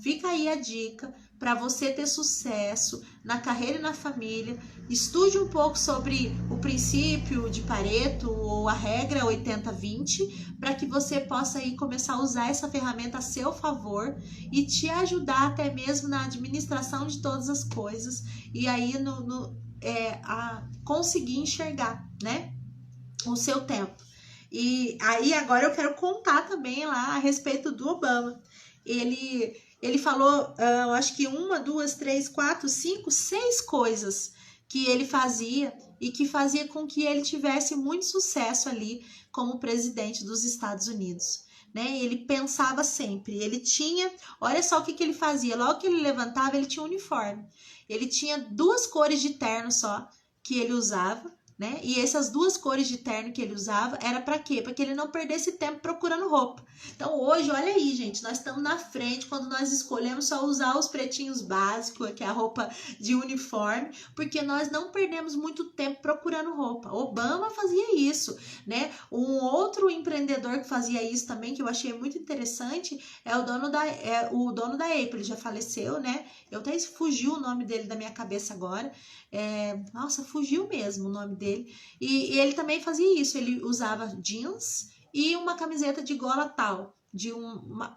fica aí a dica para você ter sucesso na carreira e na família. Estude um pouco sobre o princípio de Pareto ou a regra 80-20, para que você possa aí começar a usar essa ferramenta a seu favor e te ajudar até mesmo na administração de todas as coisas, e aí a conseguir enxergar, né, o seu tempo. E aí agora eu quero contar também lá a respeito do Obama. Ele falou, eu acho que 1, 2, 3, 4, 5, 6 coisas que ele fazia e que fazia com que ele tivesse muito sucesso ali como presidente dos Estados Unidos. né? Ele pensava sempre. Ele tinha, olha só o que ele fazia. Logo que ele levantava, ele tinha um uniforme. Ele tinha 2 cores de terno só que ele usava, né? E essas 2 cores de terno que ele usava era para quê? Para que ele não perdesse tempo procurando roupa. Então hoje, olha aí, gente, nós estamos na frente quando nós escolhemos só usar os pretinhos básicos, que é a roupa de uniforme, porque nós não perdemos muito tempo procurando roupa. Obama fazia isso, né? Um outro empreendedor que fazia isso também, que eu achei muito interessante, é o dono da Apple. Ele já faleceu, né? Eu até fugiu o nome dele da minha cabeça agora. Nossa, fugiu mesmo o nome dele. E ele também fazia isso. Ele usava jeans e uma camiseta de gola tal.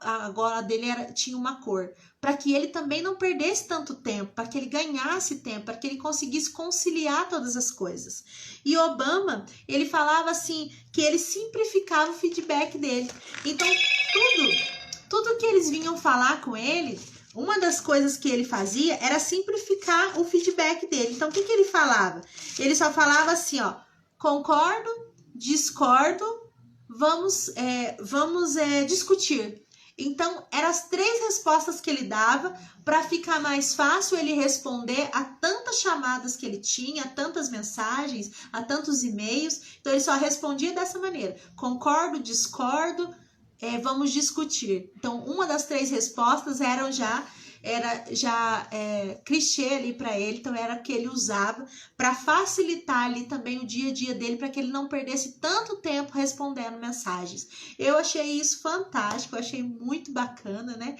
A gola dele tinha uma cor. Para que ele também não perdesse tanto tempo, para que ele ganhasse tempo, para que ele conseguisse conciliar todas as coisas. E Obama, ele falava assim, que ele simplificava o feedback dele. Então, tudo que eles vinham falar com ele, uma das coisas que ele fazia era simplificar o feedback dele. Então, o que ele falava? Ele só falava assim, ó, concordo, discordo, vamos discutir. Então, eram as 3 respostas que ele dava para ficar mais fácil ele responder a tantas chamadas que ele tinha, a tantas mensagens, a tantos e-mails. Então, ele só respondia dessa maneira, concordo, discordo, vamos discutir. Então, uma das 3 respostas era já clichê ali para ele, então era o que ele usava para facilitar ali também o dia a dia dele, para que ele não perdesse tanto tempo respondendo mensagens. Eu achei isso fantástico, eu achei muito bacana, né?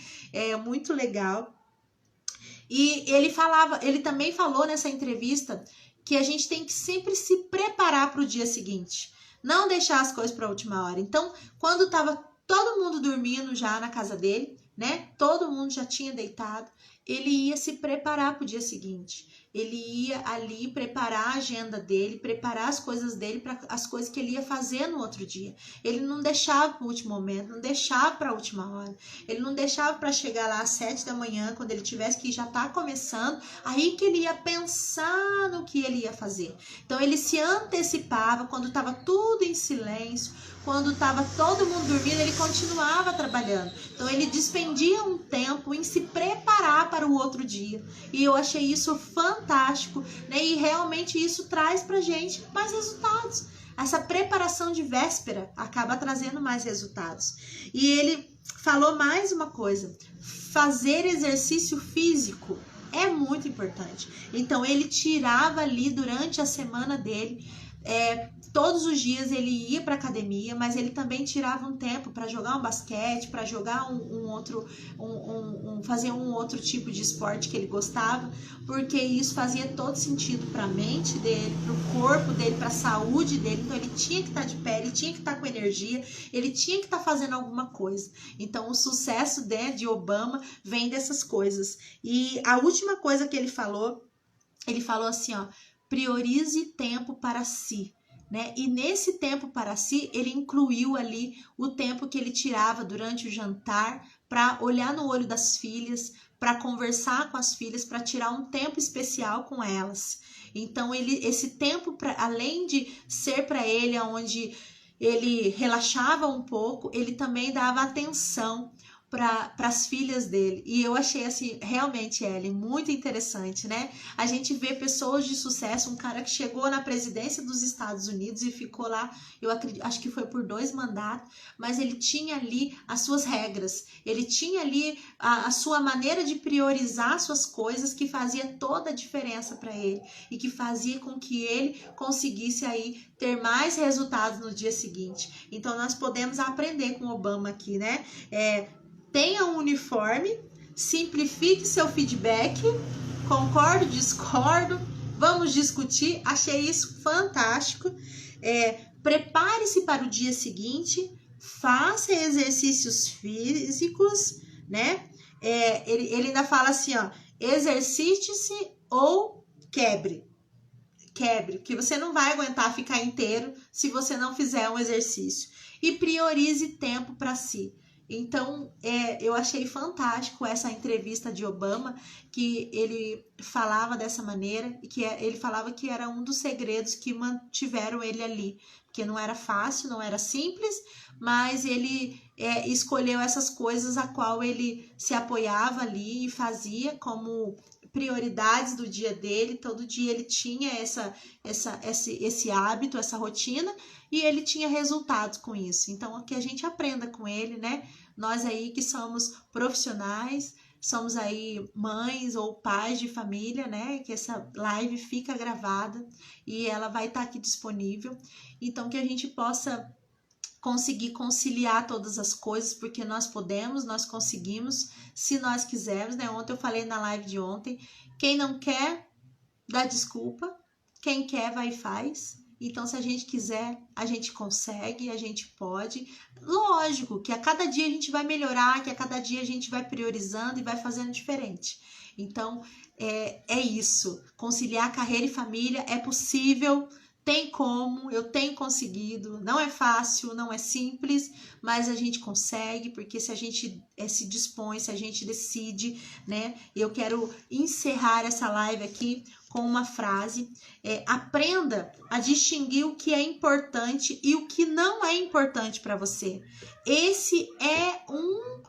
Muito legal. E ele também falou nessa entrevista que a gente tem que sempre se preparar para o dia seguinte, não deixar as coisas para a última hora. Então, quando estava todo mundo dormindo já na casa dele, né? Todo mundo já tinha deitado. Ele ia se preparar para o dia seguinte. Ele ia ali preparar a agenda dele, preparar as coisas dele para as coisas que ele ia fazer no outro dia. Ele não deixava para o último momento, não deixava para a última hora. Ele não deixava para chegar lá às 7 da manhã, quando ele tivesse que já estar começando, aí que ele ia pensar no que ele ia fazer. Então ele se antecipava quando estava tudo em silêncio, quando estava todo mundo dormindo, ele continuava trabalhando. Então ele despendia um tempo em se preparar para o outro dia. E eu achei isso fantástico, né? E realmente isso traz pra gente mais resultados. Essa preparação de véspera acaba trazendo mais resultados. E ele falou mais uma coisa: fazer exercício físico é muito importante. Então ele tirava ali durante a semana dele, todos os dias ele ia para academia, mas ele também tirava um tempo para jogar um basquete, para jogar fazer um outro tipo de esporte que ele gostava, porque isso fazia todo sentido para a mente dele, para o corpo dele, para a saúde dele. Então ele tinha que estar de pé, ele tinha que estar com energia, ele tinha que estar fazendo alguma coisa. Então o sucesso de Obama vem dessas coisas. E a última coisa que ele falou assim, ó, priorize tempo para si, né? E nesse tempo para si, ele incluiu ali o tempo que ele tirava durante o jantar para olhar no olho das filhas, para conversar com as filhas, para tirar um tempo especial com elas. Então, esse tempo, além de ser para ele onde ele relaxava um pouco, ele também dava atenção para as filhas dele. E eu achei assim, realmente, Ellen, muito interessante, né? A gente vê pessoas de sucesso, um cara que chegou na presidência dos Estados Unidos e ficou lá, eu acho que foi por 2 mandatos, mas ele tinha ali as suas regras, ele tinha ali a sua maneira de priorizar suas coisas, que fazia toda a diferença para ele e que fazia com que ele conseguisse aí ter mais resultados no dia seguinte. Então nós podemos aprender com Obama aqui, né? Tenha um uniforme, simplifique seu feedback, concordo, discordo, vamos discutir. Achei isso fantástico. Prepare-se para o dia seguinte, faça exercícios físicos, né? Ele ainda fala assim, ó, exercite-se ou quebre, que você não vai aguentar ficar inteiro se você não fizer um exercício. E priorize tempo para si. Então, eu achei fantástico essa entrevista de Obama, que ele falava dessa maneira, e que ele falava que era um dos segredos que mantiveram ele ali, porque não era fácil, não era simples, mas ele escolheu essas coisas a qual ele se apoiava ali e fazia como prioridades do dia dele. Todo dia ele tinha esse hábito, essa rotina, e ele tinha resultados com isso. Então, que a gente aprenda com ele, né? Nós aí que somos profissionais, somos aí mães ou pais de família, né? Que essa live fica gravada e ela vai estar aqui disponível. Então, que a gente possa conseguir conciliar todas as coisas, porque nós podemos, nós conseguimos, se nós quisermos, né? Ontem eu falei na live de ontem, quem não quer, dá desculpa, quem quer, vai e faz. Então, se a gente quiser, a gente consegue, a gente pode. Lógico que a cada dia a gente vai melhorar, que a cada dia a gente vai priorizando e vai fazendo diferente. Então, é isso. Conciliar carreira e família é possível. Tem como, eu tenho conseguido, não é fácil, não é simples, mas a gente consegue, porque se a gente se dispõe, se a gente decide, né? Eu quero encerrar essa live aqui com uma frase: aprenda a distinguir o que é importante e o que não é importante para você. Esse é um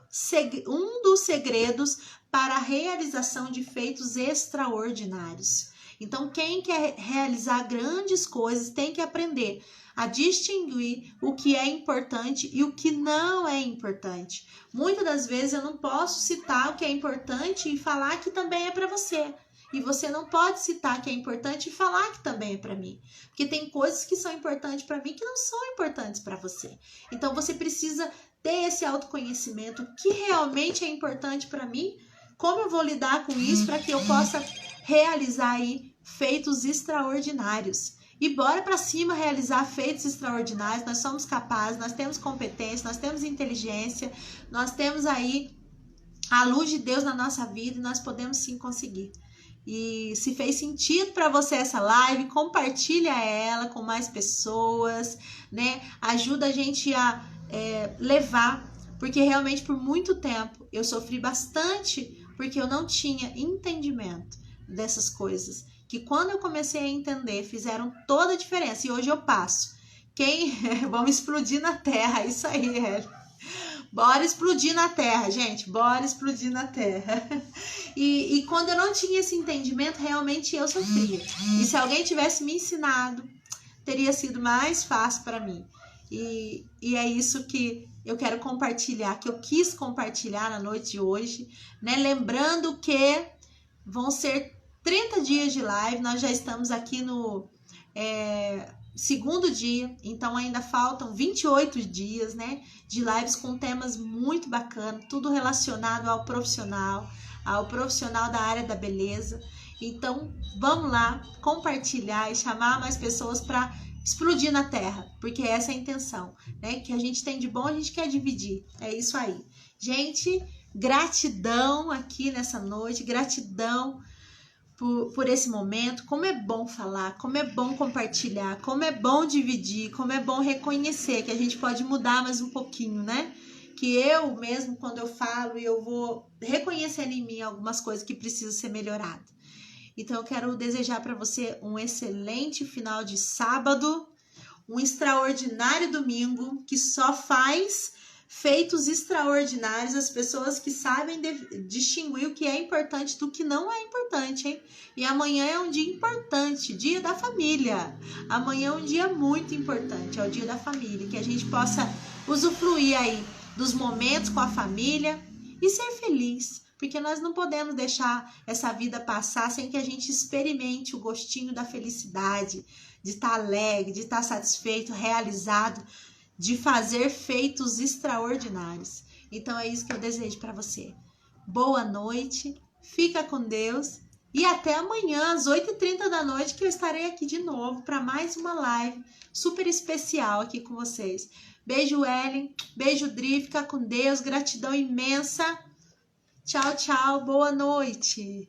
dos segredos para a realização de feitos extraordinários. Então, quem quer realizar grandes coisas tem que aprender a distinguir o que é importante e o que não é importante. Muitas das vezes eu não posso citar o que é importante e falar que também é para você. E você não pode citar que é importante e falar que também é para mim. Porque tem coisas que são importantes para mim que não são importantes para você. Então, você precisa ter esse autoconhecimento. O que realmente é importante para mim? Como eu vou lidar com isso para que eu possa realizar aí feitos extraordinários. E bora para cima realizar feitos extraordinários. Nós somos capazes, nós temos competência, nós temos inteligência, nós temos aí a luz de Deus na nossa vida e nós podemos sim conseguir. E se fez sentido para você essa live, compartilha ela com mais pessoas, né? Ajuda a gente a levar, porque realmente por muito tempo eu sofri bastante porque eu não tinha entendimento dessas coisas, que quando eu comecei a entender, fizeram toda a diferença, e hoje eu passo. Vamos explodir na terra, isso aí, bora explodir na terra, gente, bora explodir na terra. E quando eu não tinha esse entendimento, realmente eu sofria, e se alguém tivesse me ensinado, teria sido mais fácil para mim, e é isso que eu quero compartilhar, que eu quis compartilhar na noite de hoje, né? Lembrando que vão ser 30 dias de live, nós já estamos aqui no segundo dia, então ainda faltam 28 dias, né, de lives com temas muito bacanas, tudo relacionado ao profissional da área da beleza. Então, vamos lá compartilhar e chamar mais pessoas para explodir na terra, porque essa é a intenção, né, que a gente tem de bom, a gente quer dividir, é isso aí. Gente, gratidão aqui nessa noite, gratidão por esse momento. Como é bom falar, como é bom compartilhar, como é bom dividir, como é bom reconhecer que a gente pode mudar mais um pouquinho, né? Que eu mesmo, quando eu falo, eu vou reconhecendo em mim algumas coisas que precisam ser melhoradas. Então, eu quero desejar para você um excelente final de sábado, um extraordinário domingo, que só faz feitos extraordinários, as pessoas que sabem distinguir o que é importante do que não é importante, hein? E amanhã é um dia importante, dia da família. Amanhã é um dia muito importante, é o dia da família, que a gente possa usufruir aí dos momentos com a família e ser feliz, porque nós não podemos deixar essa vida passar sem que a gente experimente o gostinho da felicidade, de estar alegre, de estar satisfeito, realizado, de fazer feitos extraordinários. Então é isso que eu desejo para você. Boa noite, fica com Deus e até amanhã às 8h30 da noite, que eu estarei aqui de novo para mais uma live super especial aqui com vocês. Beijo, Ellen, beijo, Dri, fica com Deus, gratidão imensa. Tchau, tchau, boa noite.